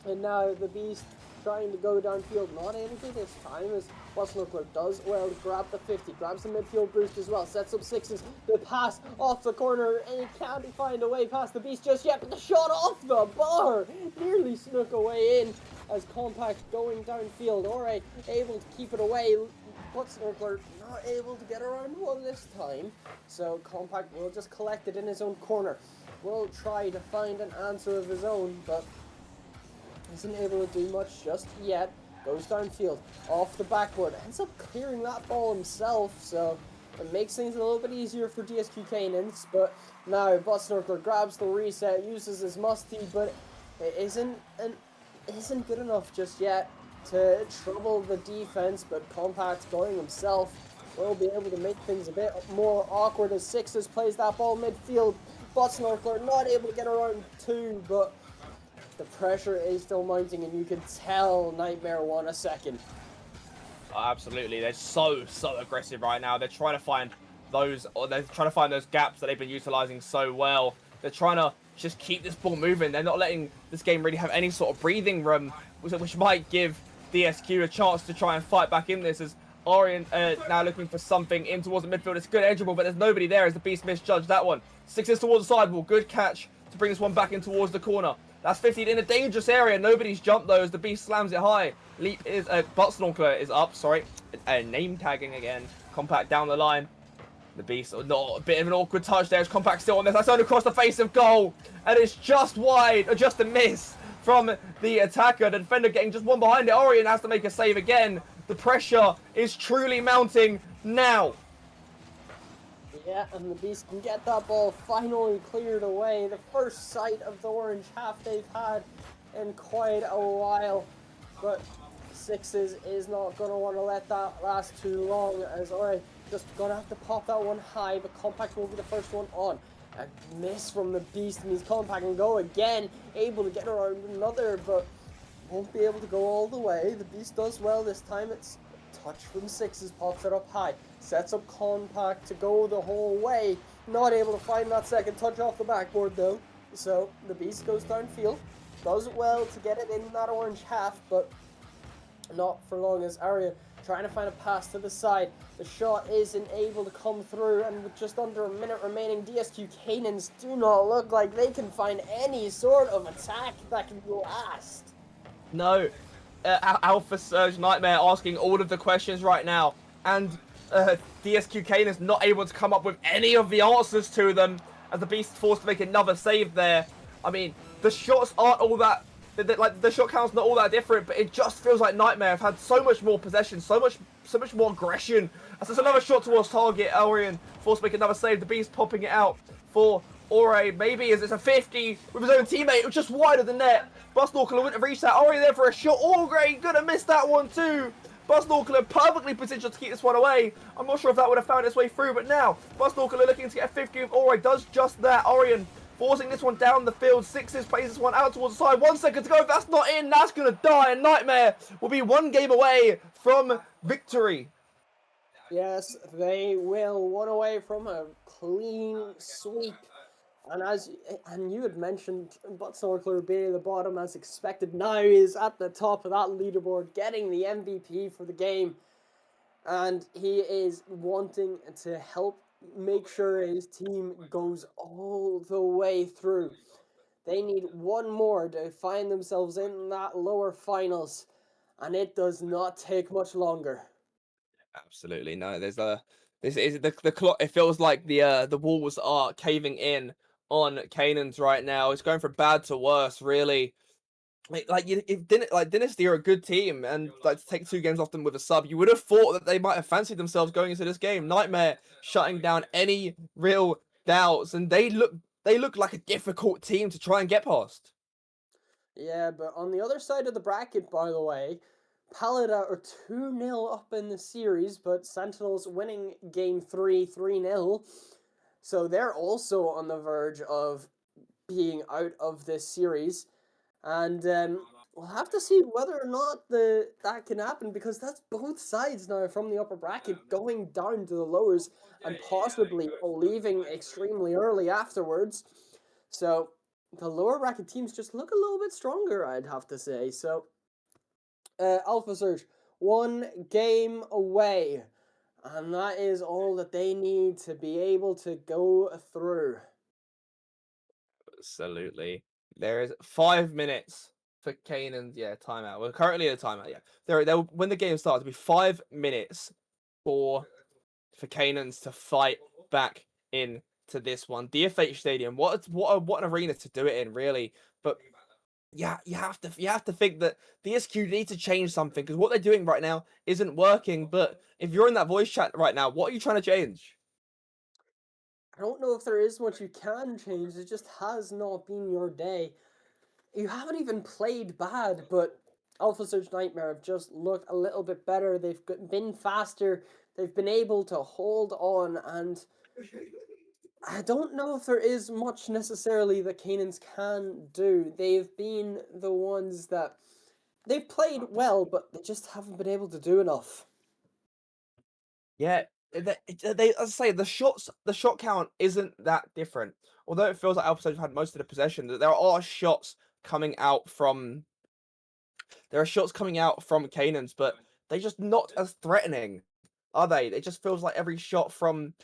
And now the Beast trying to go downfield, not able to this time, as Snorkel does well to grab the 50, grabs the midfield boost as well, sets up Sixes, the pass off the corner, and he can't find a way past the Beast just yet, but the shot off the bar nearly snuck away in as Compact going downfield. Ore able to keep it away, but Snorkel not able to get around one this time, so Compact will just collect it in his own corner. Will try to find an answer of his own, but isn't able to do much just yet. Goes downfield, off the backboard, ends up clearing that ball himself, so it makes things a little bit easier for DSQ Canaans. But now Butt Snorkel grabs the reset, uses his musty, but it isn't good enough just yet to trouble the defense. But Compact going himself will be able to make things a bit more awkward as Sixes plays that ball midfield. Butt Snorkel not able to get around two, but the pressure is still mounting, and you can tell Nightmare want a second. Oh, absolutely, they're so aggressive right now. They're trying to find those gaps that they've been utilizing so well. They're trying to just keep this ball moving. They're not letting this game really have any sort of breathing room, which might give DSQ a chance to try and fight back in this. As Orion now looking for something in towards the midfield. It's good edgeable, but there's nobody there as the Beast misjudged that one. Sixes towards the sidewall. Good catch to bring this one back in towards the corner. That's 15 in a dangerous area. Nobody's jumped though as the Beast slams it high. Leap is Butt Snorkel is up. Sorry, name tagging again. Compact down the line. The Beast, not a bit of an awkward touch there. As Compact still on this. That's only across the face of goal, and it's just wide, or just a miss from the attacker. The defender getting just one behind it. Orion has to make a save again. The pressure is truly mounting now. Yeah, and the Beast can get that ball finally cleared away. The first sight of the orange half they've had in quite a while. But Sixes is not going to want to let that last too long, as Ori just going to have to pop that one high, but Compact will be the first one on. A miss from the Beast, and he's Compact and go again, able to get around another, but won't be able to go all the way. The Beast does well this time. It's touch from Sixes, pops it up high, sets up Compact to go the whole way. Not able to find that second touch off the backboard though. So the Beast goes downfield, does well to get it in that orange half, but not for long as Arya trying to find a pass to the side. The shot isn't able to come through, and with just under a minute remaining, DSQ Canaans do not look like they can find any sort of attack that can last. No, Alpha Surge Nightmare asking all of the questions right now, and DSQ Kane is not able to come up with any of the answers to them, as the Beast forced to make another save there. I mean, the shots aren't all that, like the shot count's not all that different, but it just feels like Nightmare have had so much more possession, so much more aggression. As there's another shot towards target, Orion forced to make another save. The Beast popping it out for Ore. Maybe as it's a 50 with his own teammate. It was just wide of the net. Busnorkler wouldn't have reached that. Ore there for a shot. Ore gonna miss that one too. Busnorkler perfectly positioned to keep this one away. I'm not sure if that would have found its way through, but now Busnorkler looking to get a 50 with Ore. Does just that. Orion forcing this one down the field. Sixes plays this one out towards the side. 1 second to go. If that's not in, that's going to die. And Nightmare will be one game away from victory. Yes, they will. One away from a clean sweep. And you had mentioned Busnorkler being at the bottom as expected. Now is at the top of that leaderboard, getting the MVP for the game. And he is wanting to help make sure his team goes all the way through. They need one more to find themselves in that lower finals, and it does not take much longer. Absolutely no. There's this is the clock. It feels like the walls are caving in on Canaans right now. It's going from bad to worse, really. If Dynasty are a good team and like to take 2 games off them with a sub, you would have thought that they might have fancied themselves going into this game. Nightmare shutting down any real doubts, and they look like a difficult team to try and get past. Yeah, but on the other side of the bracket, by the way, Paladin are 2-0 up in the series, but Sentinels winning game 3-0. So they're also on the verge of being out of this series. And we'll have to see whether or not that can happen, because that's both sides now from the upper bracket going down to the lowers and possibly leaving extremely early afterwards. So the lower bracket teams just look a little bit stronger, I'd have to say. So Alpha Surge, 1 game away. And that is all that they need to be able to go through. Absolutely. There is 5 minutes for Canaan's timeout. We're currently at a timeout. Yeah, there. When the game starts, it'll be 5 minutes for Canaan's to fight back into this one. DFH Stadium. What an arena to do it in, really. But yeah, you have to think that the SQ need to change something, because what they're doing right now isn't working. But if you're in that voice chat right now, what are you trying to change? I don't know if there is much you can change. It just has not been your day. You haven't even played bad, but Alpha Surge Nightmare have just looked a little bit better. They've been faster. They've been able to hold on, and I don't know if there is much necessarily that Canaans can do. They've been the ones that they've played well, but they just haven't been able to do enough. Yeah, as I say, the shot count isn't that different. Although it feels like Alpha Surge have had most of the possession, there are shots coming out from Canaans, but they're just not as threatening, are they? It just feels like every shot from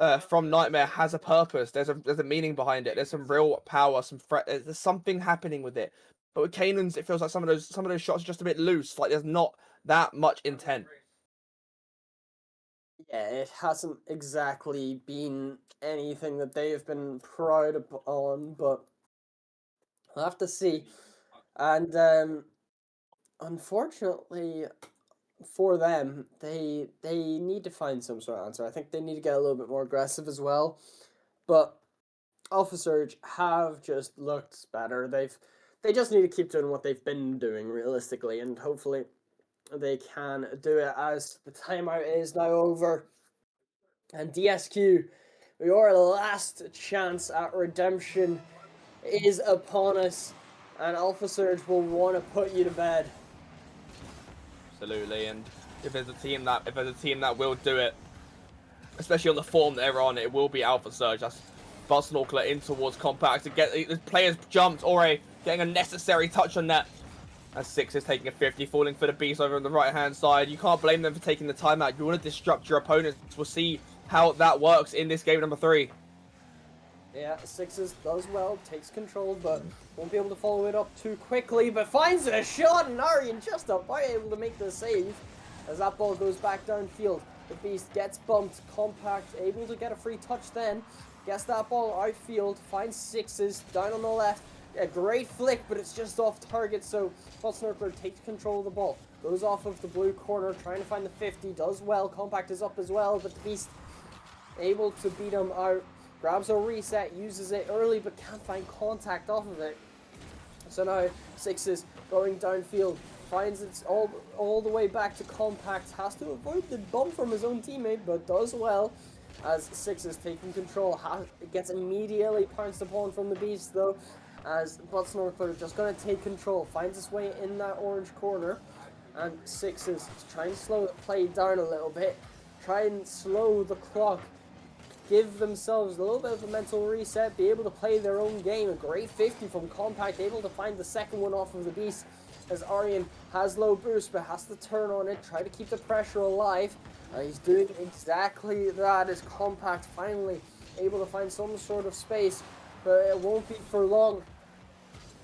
Nightmare has a purpose. There's a meaning behind it. There's some real power, some threat. There's something happening with it. But with Canaans, it feels like some of those shots are just a bit loose. Like there's not that much intent. Yeah, it hasn't exactly been anything that they've been proud on, but we'll have to see. And unfortunately for them, they need to find some sort of answer. I think they need to get a little bit more aggressive as well. But Alpha Surge have just looked better. They just need to keep doing what they've been doing realistically, and hopefully they can do it as the timeout is now over. And DSQ, your last chance at redemption is upon us, and Alpha Surge will want to put you to bed. Absolutely, and if there's a team that will do it, especially on the form they're on, it will be Alpha Surge. That's Busnorkler in towards Compact to get the players jumped. Ore getting a necessary touch on that. And Six is taking a 50, falling for the Beast over on the right-hand side. You can't blame them for taking the timeout. You want to disrupt your opponents. We'll see how that works in this game number 3. Yeah, Sixes does well, takes control, but won't be able to follow it up too quickly, but finds a shot, and Aryan just about able to make the save as that ball goes back downfield. The Beast gets bumped, Compact able to get a free touch then, gets that ball outfield, finds Sixes down on the left, a great flick, but it's just off target, so Snorkler takes control of the ball, goes off of the blue corner, trying to find the 50, does well, Compact is up as well, but the Beast able to beat him out. Grabs a reset, uses it early, but can't find contact off of it. So now Sixes going downfield, finds it all the way back to Compact, has to avoid the bump from his own teammate, but does well as Sixes taking control. Gets immediately pounced upon from the Beast though, as Snorkler just going to take control, finds his way in that orange corner, and Sixes trying to slow the play down a little bit, try and slow the clock, give themselves a little bit of a mental reset, be able to play their own game. A great 50 from Compact, able to find the second one off of the Beast as Aryan has low boost but has to turn on it, try to keep the pressure alive. He's doing exactly that as Compact finally able to find some sort of space, but it won't be for long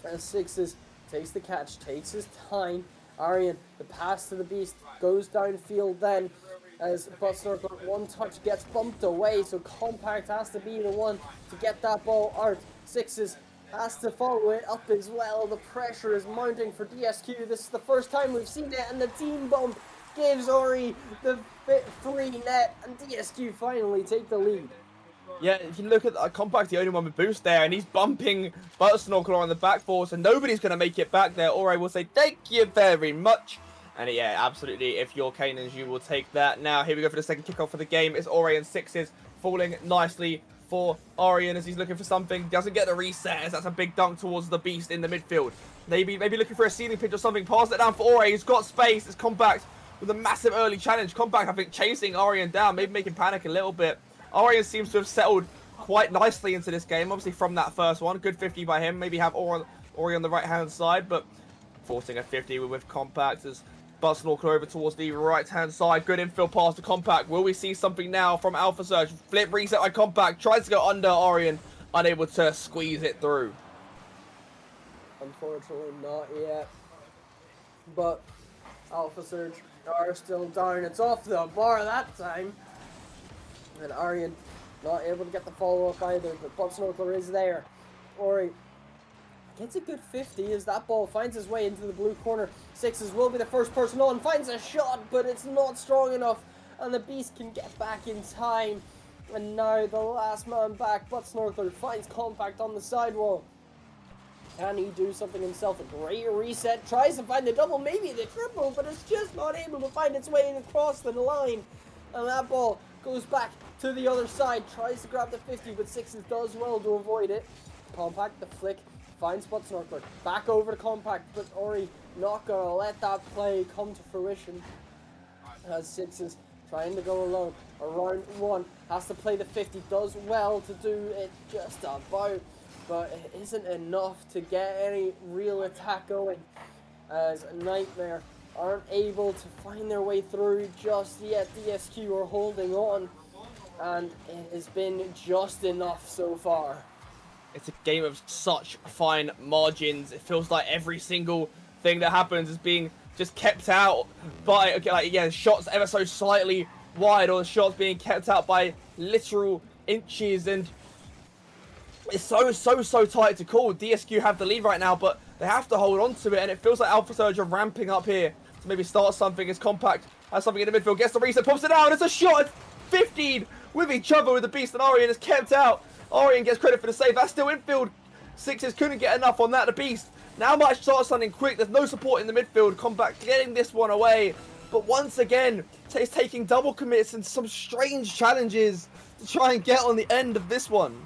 as Sixes takes the catch, takes his time. Aryan, the pass to the Beast, goes downfield then as Snorkler one touch gets bumped away, so Compact has to be the one to get that ball out. Sixes has to follow it up as well. The pressure is mounting for DSQ. This is the first time we've seen it, and the team bump gives Ori the free net, and DSQ finally take the lead. Yeah, if you look at Compact, the only one with boost there, and he's bumping Snorkler on the backboard, so nobody's going to make it back there. Ori will say thank you very much. And yeah, absolutely, if you're Canaans, you will take that. Now, here we go for the second kickoff for the game. It's Ori and Sixes falling nicely for Aryan as he's looking for something. Doesn't get the reset as that's a big dunk towards the Beast in the midfield. Maybe looking for a ceiling pitch or something. Pass it down for Ori. He's got space. It's Compact with a massive early challenge. Compact, I think, chasing Aryan down, maybe making panic a little bit. Aryan seems to have settled quite nicely into this game, obviously from that first one. Good 50 by him. Maybe have Ori on the right-hand side, but forcing a 50 with Compact as Snorkler over towards the right-hand side. Good infield pass to Compact. Will we see something now from Alpha Surge? Flip reset by Compact. Tries to go under Aryan. Unable to squeeze it through. Unfortunately, not yet. But Alpha Surge are still down. It's off the bar that time. And Aryan not able to get the follow-up either. But Snorkler is there. Ori gets a good 50 as that ball finds his way into the blue corner. Sixes will be the first person on, finds a shot, but it's not strong enough, and the Beast can get back in time. And now the last man back, Snorkler finds Compact on the sidewall. Can he do something himself? A great reset, tries to find the double, maybe the triple, but it's just not able to find its way across the line. And that ball goes back to the other side, tries to grab the 50, but Sixes does well to avoid it. Compact, the flick, finds Snorkler, back over to Compact, but Ori not gonna let that play come to fruition as Sixes trying to go alone. Around one, has to play the 50, does well to do it just about, but it isn't enough to get any real attack going as Nightmare aren't able to find their way through just yet. DSQ are holding on, and it has been just enough so far. It's a game of such fine margins. It feels like every single thing that happens is being just kept out by, shots ever so slightly wide, or shots being kept out by literal inches, and it's so tight to call. DSQ have the lead right now, but they have to hold on to it, and it feels like Alpha Surge are ramping up here to maybe start something as Compact has something in the midfield, gets the reset, pops it down, it's a shot, it's 15 with each other with the Beast, and Aryan is kept out. Aryan gets credit for the save. That's still infield. Sixes couldn't get enough on that. The Beast now might start something quick. There's no support in the midfield. Compact getting this one away. But once again, he's taking double commits and some strange challenges to try and get on the end of this one.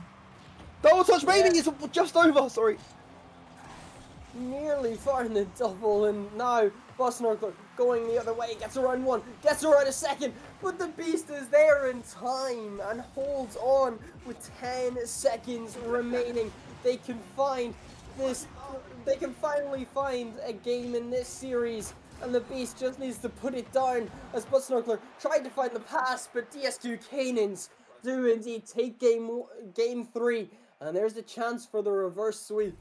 Double touch, maybe it's just over. Sorry. Nearly found the double, and now Snorkler going the other way, gets around one, gets around a second, but the Beast is there in time and holds on with 10 seconds remaining. They can finally find a game in this series, and the Beast just needs to put it down as Snorkler tried to find the pass, but DSQ Canaans do indeed take game 3 And there's the chance for the reverse sweep.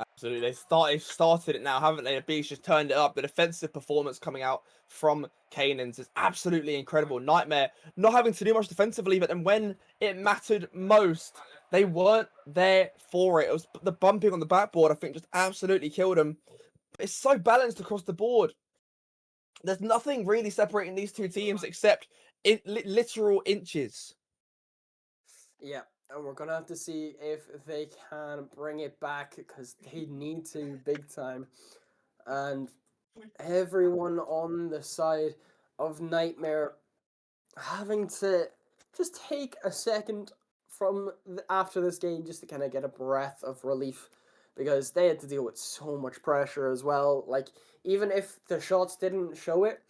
Absolutely. They've started it now, haven't they? The Beast just turned it up. The defensive performance coming out from Canaans is absolutely incredible. Nightmare not having to do much defensively, but then when it mattered most, they weren't there for it. It was the bumping on the backboard, I think, just absolutely killed them. It's so balanced across the board. There's nothing really separating these two teams except literal inches. Yeah, and we're gonna have to see if they can bring it back, because they need to big time. And everyone on the side of Nightmare having to just take a second from after this game just to kind of get a breath of relief, because they had to deal with so much pressure as well. Like, even if the shots didn't show it,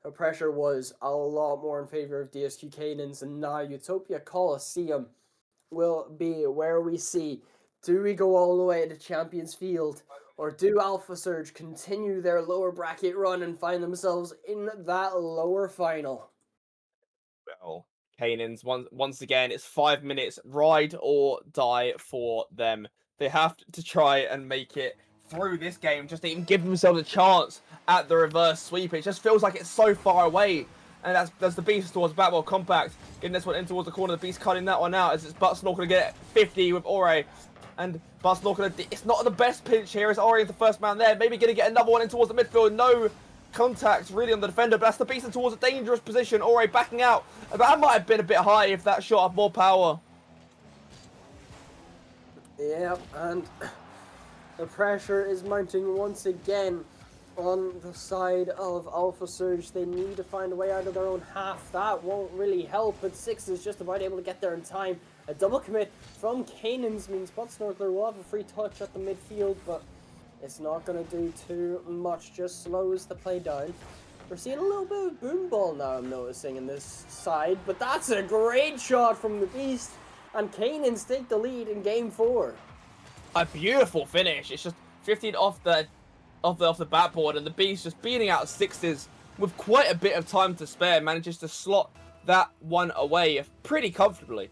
the pressure was a lot more in favor of DSQ Canaans, and now Utopia Coliseum will be where we see, do we go all the way to Champions Field, or do Alpha Surge continue their lower bracket run and find themselves in that lower final? Well, Canaans, once again, it's 5 minutes, ride or die for them. They have to try and make it through this game, just to even give themselves a chance at the reverse sweep. It just feels like it's so far away. And that's the Beast towards Batwell Compact, getting this one in towards the corner. The Beast cutting that one out as it's Buttsnore going to get 50 with Ore. And Buttsnore going to... It's not the best pinch here. It's Ore the first man there. Maybe going to get another one in towards the midfield. No contact really on the defender, but that's the Beast towards a dangerous position. Ore backing out. That might have been a bit high if that shot had more power. Yep, and the pressure is mounting once again on the side of Alpha Surge. They need to find a way out of their own half. That won't really help, but Six is just about able to get there in time. A double commit from Canaans means Buttsnorkler will have a free touch at the midfield, but it's not going to do too much, just slows the play down. We're seeing a little bit of boom ball now, I'm noticing, in this side, but that's a great shot from the Beast, and Canaans take the lead in Game 4. A beautiful finish. It's just 15 off the backboard, and the Beast just beating out Sixes with quite a bit of time to spare, manages to slot that one away pretty comfortably.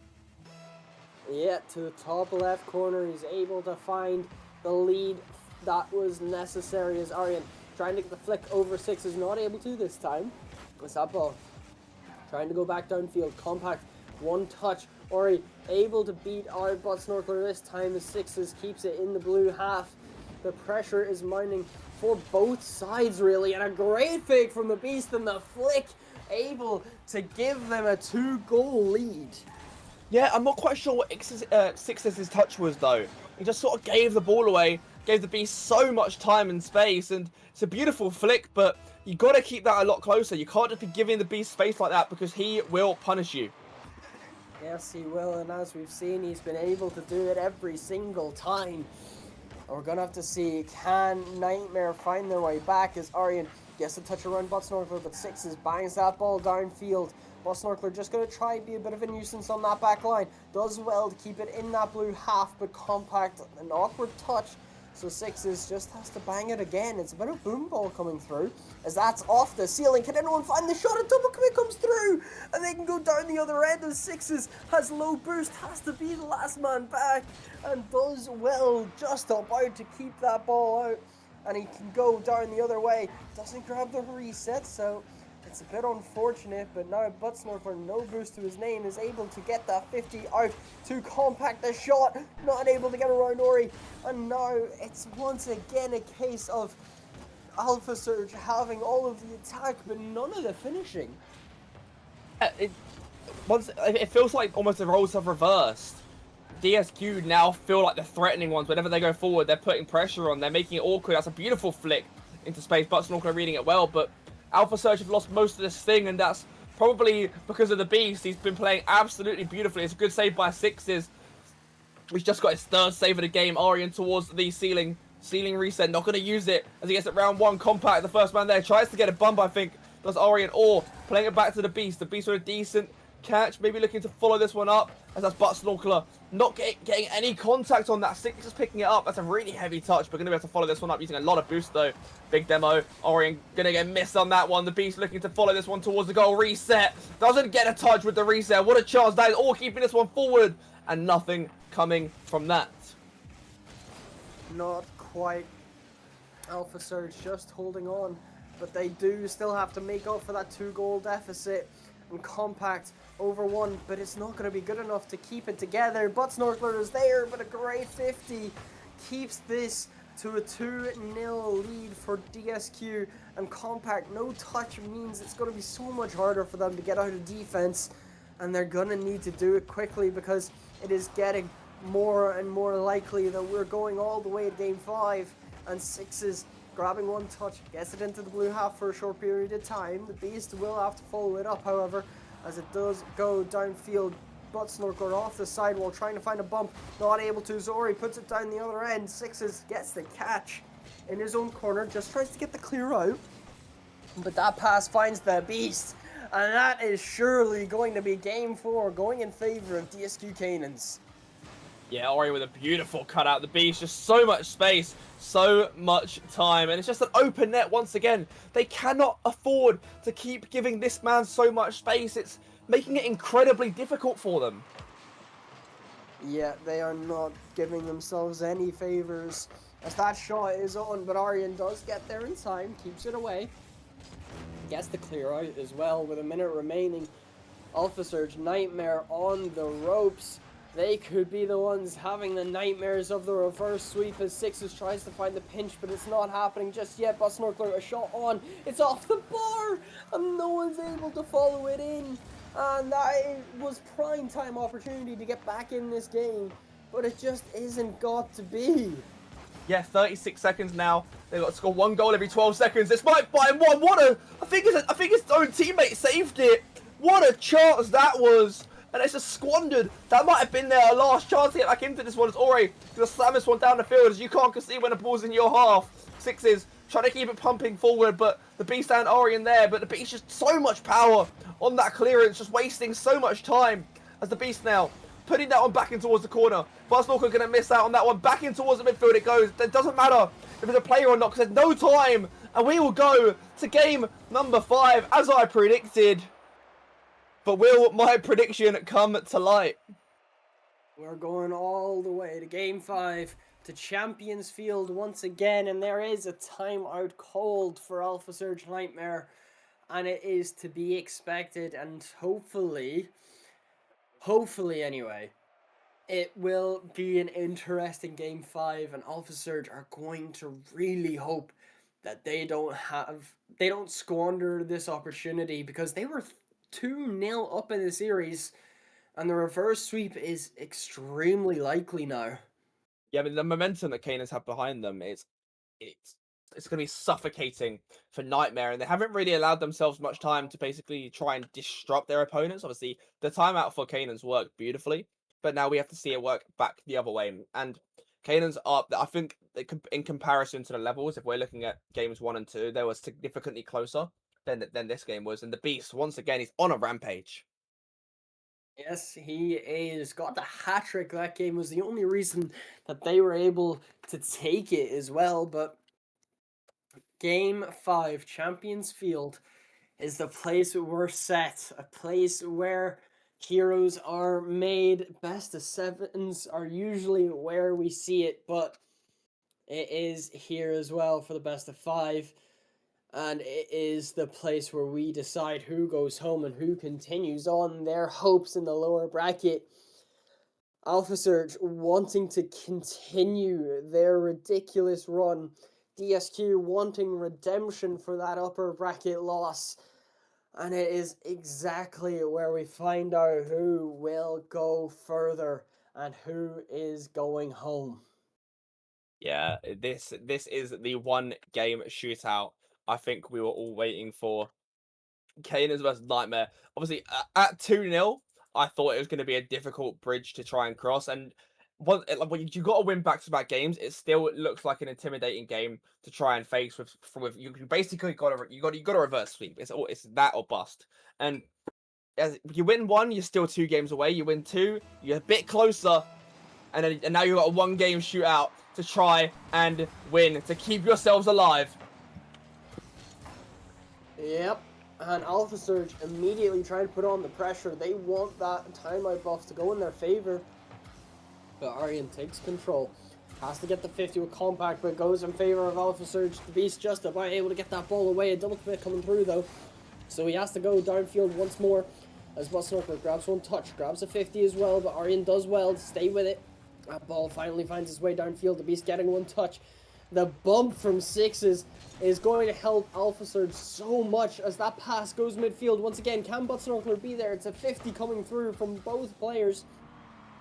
Yeah, to the top left corner, he's able to find the lead that was necessary, as Aryan trying to get the flick over Sixes, not able to this time. It's that ball trying to go back downfield, Compact, one touch. Ori able to beat our Buttsnorkler this time as Sixes keeps it in the blue half. The pressure is mounting for both sides, really, and a great fake from the Beast, and the flick able to give them a 2-goal lead. Yeah, I'm not quite sure what Sixes' touch was, though. He just sort of gave the ball away, gave the Beast so much time and space, and it's a beautiful flick, but you got to keep that a lot closer. You can't just be giving the Beast space like that, because he will punish you. Yes, he will, and as we've seen, he's been able to do it every single time. We're going to have to see, can Nightmare find their way back, as Aryan gets a touch around Buttsnorkler, but Sixes bangs that ball downfield. Buttsnorkler just going to try and be a bit of a nuisance on that back line. Does well to keep it in that blue half, but Compact, an awkward touch. So Sixes just has to bang it again. It's a bit of boom ball coming through, as that's off the ceiling. Can anyone find the shot? A double commit comes through, and they can go down the other end, as Sixes has low boost, has to be the last man back, and does well, just about to keep that ball out, and he can go down the other way. Doesn't grab the reset, so it's a bit unfortunate, but now Buttsnorkler, no boost to his name, is able to get that 50 out to Compact the shot, not able to get around Ori, and now it's once again a case of Alpha Surge having all of the attack, but none of the finishing. It feels like almost the roles have reversed. DSQ now feel like the threatening ones. Whenever they go forward, they're putting pressure on, they're making it awkward. That's a beautiful flick into space. Buttsnorkler reading it well, but Alpha Surge have lost most of this thing, and that's probably because of the Beast. He's been playing absolutely beautifully. It's a good save by Sixes. He's just got his third save of the game. Aryan towards the ceiling reset. Not going to use it as he gets it round one. Compact, the first man there, tries to get a bump, I think. Does Aryan, or playing it back to the Beast. The Beast with a decent catch, maybe looking to follow this one up, as that's Buttsnorkler not getting any contact on that. Six is picking it up. That's a really heavy touch, but going to be able to follow this one up using a lot of boost though. Big demo. Orion going to get missed on that one. The Beast looking to follow this one towards the goal. Reset. Doesn't get a touch with the reset. What a chance that is. All keeping this one forward. and nothing coming from that. Not quite. Alpha Surge just holding on, but they do still have to make up for that 2-goal deficit. And Compact over 1, but it's not going to be good enough to keep it together. But Snorkler is there, but a great 50 keeps this to a 2-0 lead for DSQ. And Compact, no touch means it's going to be so much harder for them to get out of defense. And they're going to need to do it quickly because it is getting more and more likely that we're going all the way to game 5. And Sixes grabbing 1 touch, gets it into the blue half for a short period of time. The Beast will have to follow it up, however, as it does go downfield. But Snorkler off the sidewall, trying to find a bump, not able to. Zori puts it down the other end. Sixes gets the catch in his own corner, just tries to get the clear out. But that pass finds the Beast, and that is surely going to be game 4, going in favor of DSQ Canaans. Yeah, Ori with a beautiful cutout. The Beast, just so much space, so much time. And it's just an open net once again. They cannot afford to keep giving this man so much space. It's making it incredibly difficult for them. Yeah, they are not giving themselves any favors as that shot is on, but Aryan does get there in time, keeps it away. Gets the clear out as well with a minute remaining. Alpha Surge Nightmare on the ropes. They could be the ones having the nightmares of the reverse sweep as Sixes tries to find the pinch, but it's not happening just yet. But Snorkler, a shot on, it's off the bar, and no one's able to follow it in. And that was prime time opportunity to get back in this game, but it just isn't got to be. Yeah, 36 seconds now. They've got to score 1 goal every 12 seconds. This might buy him 1. I think his own teammate saved it. What a chance that was. And it's just squandered. That might have been their last chance to get back into this one. As Ori going to slam this one down the field as you can't concede when the ball's in your half. Sixes trying to keep it pumping forward, but the Beast and Ori in there. But the Beast just so much power on that clearance, just wasting so much time as the Beast now putting that one back in towards the corner. But Snorker going to miss out on that one. Back in towards the midfield it goes. It doesn't matter if it's a player or not because there's no time. And we will go to game number 5 as I predicted. But will my prediction come to light? We're going all the way to game 5 to Champions Field once again, and there is a timeout called for Alpha Surge Nightmare, and it is to be expected, and hopefully anyway, it will be an interesting game 5, and Alpha Surge are going to really hope that they don't squander this opportunity because they were 2-0 up in the series, and the reverse sweep is extremely likely now. Yeah, I mean, the momentum that Canaans have behind them it's going to be suffocating for Nightmare, and they haven't really allowed themselves much time to basically try and disrupt their opponents. Obviously, the timeout for Canaans worked beautifully, but now we have to see it work back the other way. And Canaans are, I think, in comparison to the levels, if we're looking at games 1 and 2, they were significantly closer than this game was. And the Beast, once again, he's on a rampage. Yes, he is. Got the hat-trick. That game was the only reason that they were able to take it as well. But game 5, Champions Field, is the place we're set. A place where heroes are made. Best of 7s are usually where we see it, but it is here as well for the best of 5. And it is the place where we decide who goes home and who continues on their hopes in the lower bracket. Alpha Surge wanting to continue their ridiculous run. DSQ wanting redemption for that upper bracket loss. And it is exactly where we find out who will go further and who is going home. Yeah, this is the one game shootout I think we were all waiting for. Canaans versus Nightmare. Obviously, at 2-0, I thought it was going to be a difficult bridge to try and cross. And when you got to win back-to-back games, it still looks like an intimidating game to try and face with you basically got to reverse sweep. It's that or bust. And as you win 1, you're still 2 games away. You win 2, you're a bit closer. And now you've got a 1-game shootout to try and win to keep yourselves alive. Yep, and Alpha Surge immediately trying to put on the pressure. They want that timeout buff to go in their favor. But Aryan takes control. Has to get the 50 with Compact, but goes in favor of Alpha Surge. The Beast just about able to get that ball away. A double commit coming through, though. So he has to go downfield once more. As Butsnooker grabs one touch, grabs a 50 as well, but Aryan does well to stay with it. That ball finally finds its way downfield. The Beast getting one touch. The bump from Sixes is going to help Alpha Surge so much as that pass goes midfield. Once again, can Butsnooker be there? It's a 50 coming through from both players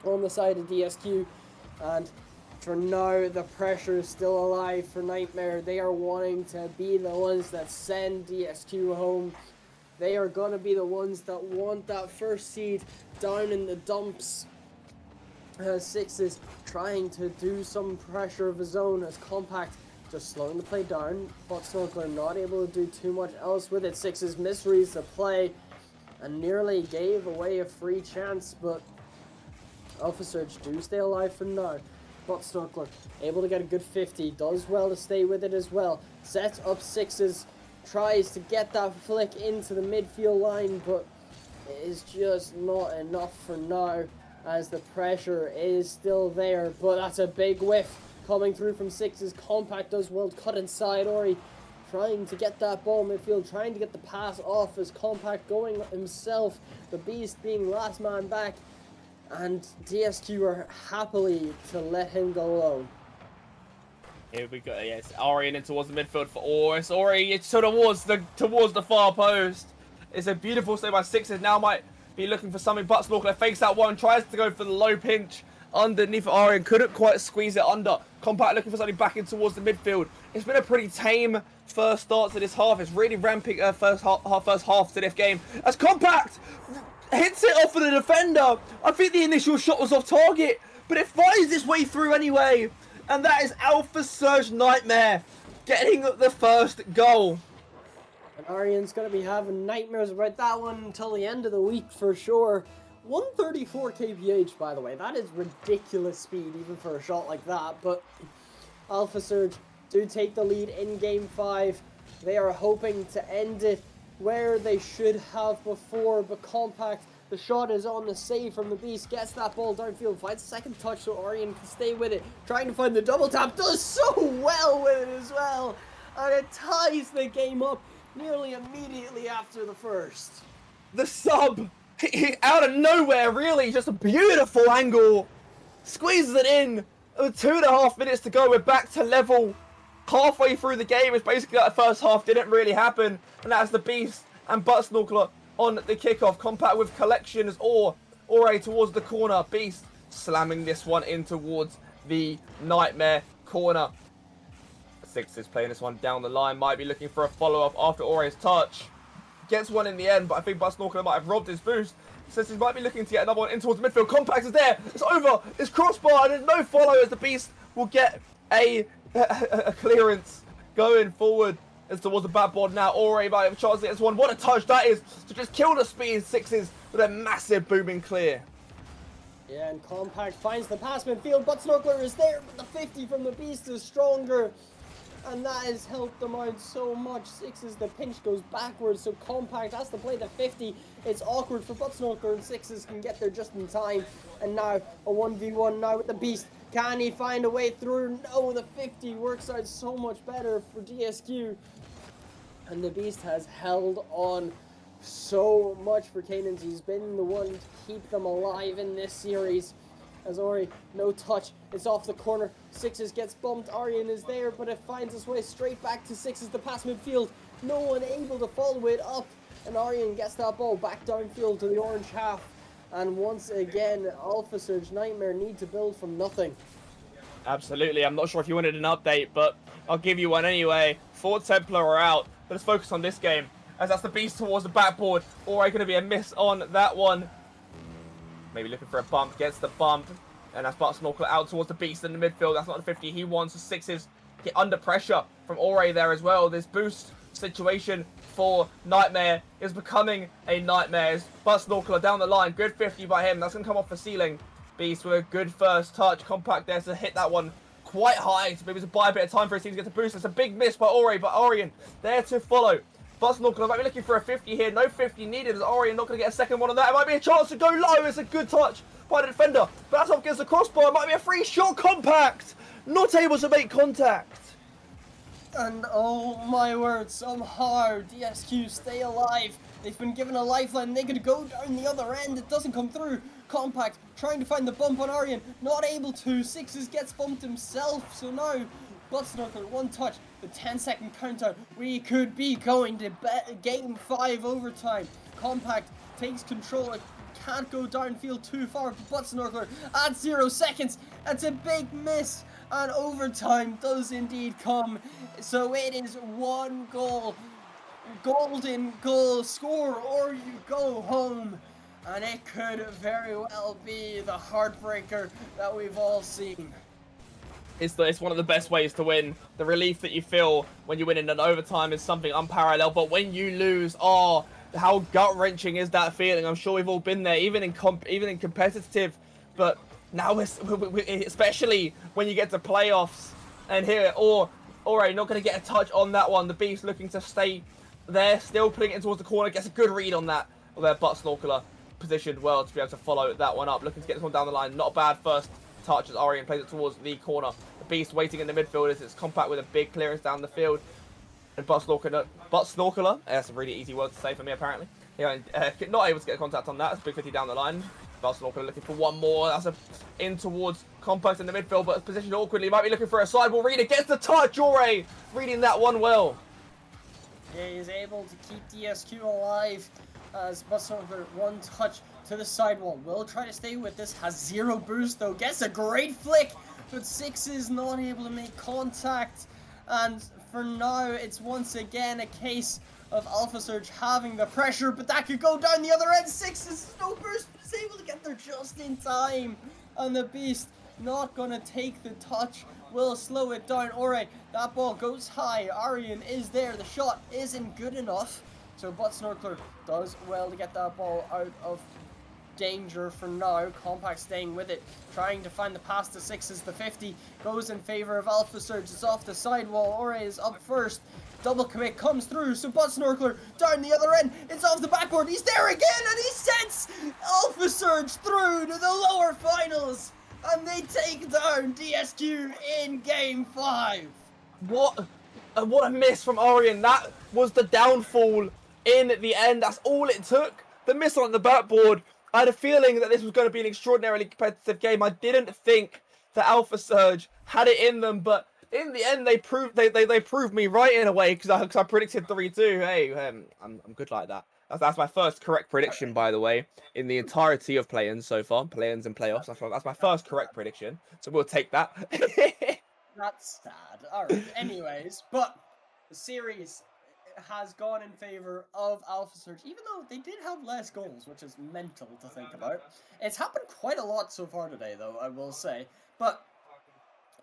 on the side of DSQ. And for now, the pressure is still alive for Nightmare. They are wanting to be the ones that send DSQ home. They are going to be the ones that want that first seed down in the dumps. Sixes trying to do some pressure of his own as Compact just slowing the play down. Butsnooker not able to do too much else with it. Sixes misreads the play and nearly gave away a free chance, but Alpha Surge do stay alive for now. Butsnooker able to get a good 50, does well to stay with it as well. Sets up Sixes, tries to get that flick into the midfield line, but it is just not enough for now as the pressure is still there. But that's a big whiff coming through from Sixes. Compact does well to cut inside. Ori trying to get that ball midfield, trying to get the pass off as Compact going himself. The Beast being last man back, and DSQ are happily to let him go alone. Here we go. Yes, Aryan in towards the midfield for Oris. Ori it's towards the far post. It's a beautiful save by Sixes. Now might be looking for something. Butsnooker fakes that one, tries to go for the low pinch underneath Aryan. Couldn't quite squeeze it under. Compact looking for something back in towards the midfield. It's been a pretty tame first start to this half. It's really ramping first half to this game. As Compact hits it off of the defender. I think the initial shot was off target, but it finds its way through anyway. And that is Alpha Surge Nightmare getting the first goal. And Aryan's going to be having nightmares about that one until the end of the week for sure. 134 kph, by the way. That is ridiculous speed even for a shot like that. But Alpha Surge do take the lead in Game 5. They are hoping to end it where they should have before. But Compact, the shot is on the save from the Beast. Gets that ball downfield. Finds a second touch so Aryan can stay with it. Trying to find the double tap. Does so well with it as well. And it ties the game up nearly immediately after the first. The sub, out of nowhere, really, just a beautiful angle. Squeezes it in. With 2.5 minutes to go, we're back to level. Halfway through the game, it's basically like the first half didn't really happen. And that's the Beast and Butsnooker on the kickoff. Compact with collections or Ore towards the corner. Beast slamming this one in towards the Nightmare corner. Sixes playing this one down the line. Might be looking for a follow-up after Ore's touch. Gets one in the end, but I think Butsnooker might have robbed his boost. Sixes might be looking to get another one in towards the midfield. Compact is there. It's over. It's crossbar. And there's no follow as the Beast will get a clearance going forward as towards the backboard now. Ore might have a chance to get this one. What a touch that is to just kill the speed Sixes with a massive booming clear. Yeah, and Compact finds the pass midfield. Butsnooker is there, but the 50 from the Beast is stronger. And that has helped them out so much. Sixes, the pinch goes backwards, so Compact has to play the 50. It's awkward for Butsnooker, and Sixes can get there just in time. And now, a 1v1 now with the Beast. Can he find a way through? No, the 50 works out so much better for DSQ. And the Beast has held on so much for Cadence. He's been the one to keep them alive in this series. As Ori, no touch, it's off the corner. Sixes gets bumped, Aryan is there, but it finds its way straight back to Sixes, the pass midfield. No one able to follow it up, and Aryan gets that ball back downfield to the orange half. And once again, Alpha Surge Nightmare need to build from nothing. Absolutely, I'm not sure if you wanted an update, but I'll give you one anyway. Fort Templar are out. Let's focus on this game, as that's the Beast towards the backboard. Ori going to be a miss on that one. Maybe looking for a bump, gets the bump, and that's Butsnooker out towards the Beast in the midfield. That's not the 50 he wants. The Sixes get under pressure from Ore there as well. This boost situation for Nightmare is becoming a nightmare. Butsnooker down the line, good 50 by him. That's going to come off the ceiling. Beast with a good first touch. Compact there to hit that one quite high to maybe to buy a bit of time for his team to get the boost. It's a big miss by Ore, but Orion there to follow. But Snorkel might be looking for a 50 here. No 50 needed as Orion not going to get a second one on that. It might be a chance to go low. It's a good touch by the defender. But that's gets the crossbar. It might be a free shot. Compact. Not able to make contact. And oh my word, somehow DSQ stay alive. They've been given a lifeline. They could go down the other end. It doesn't come through. Compact trying to find the bump on Aryan. Not able to. Sixes gets bumped himself. So now, Buttsnorker, one touch. The 10-second countdown. We could be going to game 5 overtime. Compact takes control. It can't go downfield too far. Buttsnorker at 0 seconds. That's a big miss. And overtime does indeed come. So it is 1 goal. Golden goal, score or you go home. And it could very well be the heartbreaker that we've all seen. It's one of the best ways to win. The relief that you feel when you win in an overtime is something unparalleled. But when you lose, how gut-wrenching is that feeling? I'm sure we've all been there, even in competitive. But now, especially when you get to playoffs, and here, Ore not going to get a touch on that one. The Beast looking to stay there, still putting it towards the corner. Gets a good read on that. Their Buttsnorkeler positioned well to be able to follow that one up. Looking to get this one down the line. Not a bad first touch as Orion plays it towards the corner. The Beast waiting in the midfield as it's compact with a big clearance down the field. And Buttsnorkeler, that's a really easy word to say for me apparently. Yeah, not able to get contact on that. It's big 50 down the line. Buttsnorkeler looking for one more. That's in towards compact in the midfield, but positioned awkwardly. Might be looking for a sideball reader. Gets the touch. Ore reading that one well. Yeah, he's able to keep DSQ alive as Buttsnorkeler one touch to the sidewall. Will try to stay with this. Has 0 boost though. Gets a great flick, but Six is not able to make contact. And for now, it's once again a case of Alpha Surge having the pressure, but that could go down the other end. Six is no burst, but is able to get there just in time. And the Beast not gonna take the touch. Will slow it down. Alright, that ball goes high. Aryan is there. The shot isn't good enough. So Buttsnorkeler does well to get that ball out of danger for now. Compact staying with it, trying to find the pass to Sixes. The 50 goes in favor of Alpha Surge. It's off the sidewall. Ore is up first. Double commit comes through. So Buttsnorkeler down the other end. It's off the backboard. He's there again, and he sends Alpha Surge through to the lower finals, and they take down DSQ in game 5. What a miss from Orion. That was the downfall in the end. That's all it took. The miss on the backboard. I had a feeling that this was going to be an extraordinarily competitive game. I didn't think that Alpha Surge had it in them, but in the end, they proved me right in a way because I predicted 3-2. Hey, I'm good like that. That's my first correct prediction, by the way, in the entirety of play-ins so far. Play-ins and playoffs. That's my first correct prediction. So we'll take that. That's sad. Alright, anyways, but the series has gone in favor of Alpha Surge, even though they did have less goals, which is mental to think about. It's happened quite a lot so far today, though, I will say. But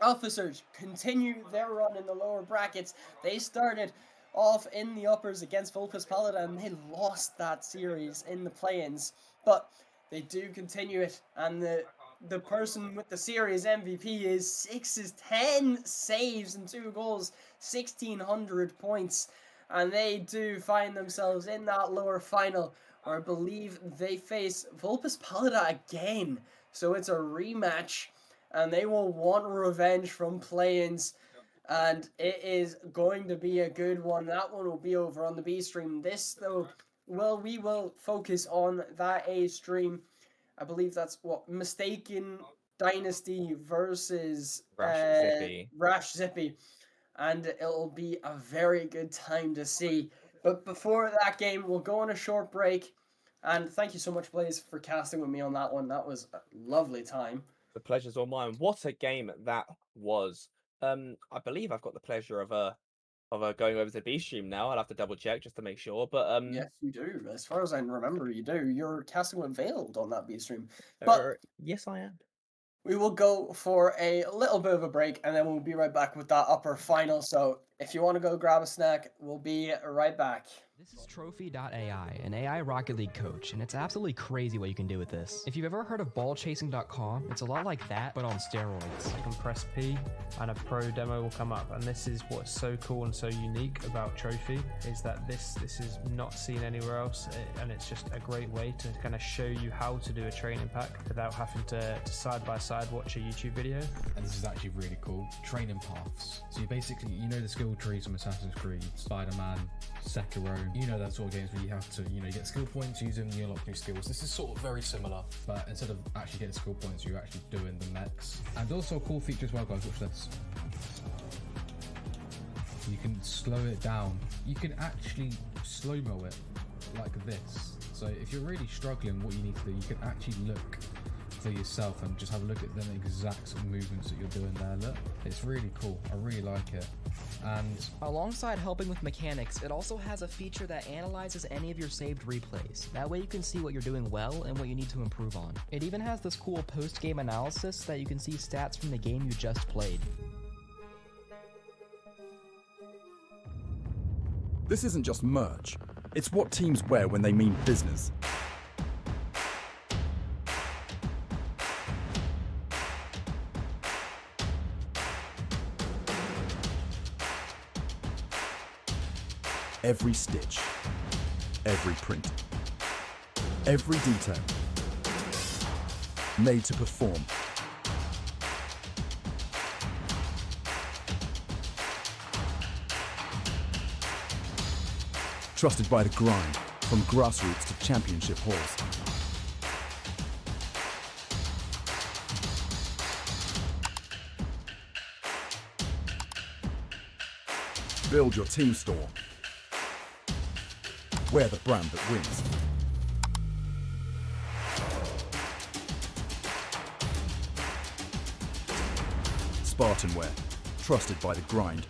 Alpha Surge continue their run in the lower brackets. They started off in the uppers against Vulpes Paladin, and they lost that series in the play-ins. But they do continue it, and the person with the series MVP is Six's 10 saves and 2 goals, 1,600 points. And they do find themselves in that lower final, where I believe they face Vulpes Paladin again. So it's a rematch, and they will want revenge from play-ins. And it is going to be a good one. That one will be over on the B stream. This, though, well, we will focus on that A stream. I believe that's what Mistaken Dynasty versus Rash Zippy. And it'll be a very good time to see. But before that game, we'll go on a short break. And thank you so much, Blaze, for casting with me on that one. That was a lovely time. The pleasure's all mine. What a game that was. I believe I've got the pleasure of going over to the B stream now. I'll have to double check just to make sure. But yes, you do. As far as I remember, you do. You're casting with Veiled on that B stream. But yes, I am. We will go for a little bit of a break, and then we'll be right back with that upper final. So If you want to go grab a snack, we'll be right back. This is trophi.ai, an AI Rocket League coach, and it's absolutely crazy what you can do with this. If you've ever heard of ballchasing.com, it's a lot like that, but on steroids. You can press P and a pro demo will come up, and this is what's so cool and so unique about Trophi, is that this is not seen anywhere else, and it's just a great way to kind of show you how to do a training pack without having to side by side watch a YouTube video. And this is actually really cool. Training paths. So you basically, you know the skill trees from Assassin's Creed, Spider-Man, Sekiro, you know that sort of games where you have to, get skill points, use them, you unlock new skills. This is sort of very similar, but instead of actually getting skill points, you're actually doing the mechs. And also a cool feature as well, guys, watch this. You can slow it down. You can actually slow-mo it like this. So if you're really struggling, what you need to do, you can actually look for yourself and just have a look at them exact sort of movements that you're doing there. Look, it's really cool. I really like it. And alongside helping with mechanics, it also has a feature that analyzes any of your saved replays. That way you can see what you're doing well and what you need to improve on. It even has this cool post-game analysis that you can see stats from the game you just played. This isn't just merch, it's what teams wear when they mean business. Every stitch, every print, every detail, made to perform. Trusted by the grind, from grassroots to championship halls. Build your team store. We're the brand that wins. SpartanWare, trusted by the grind.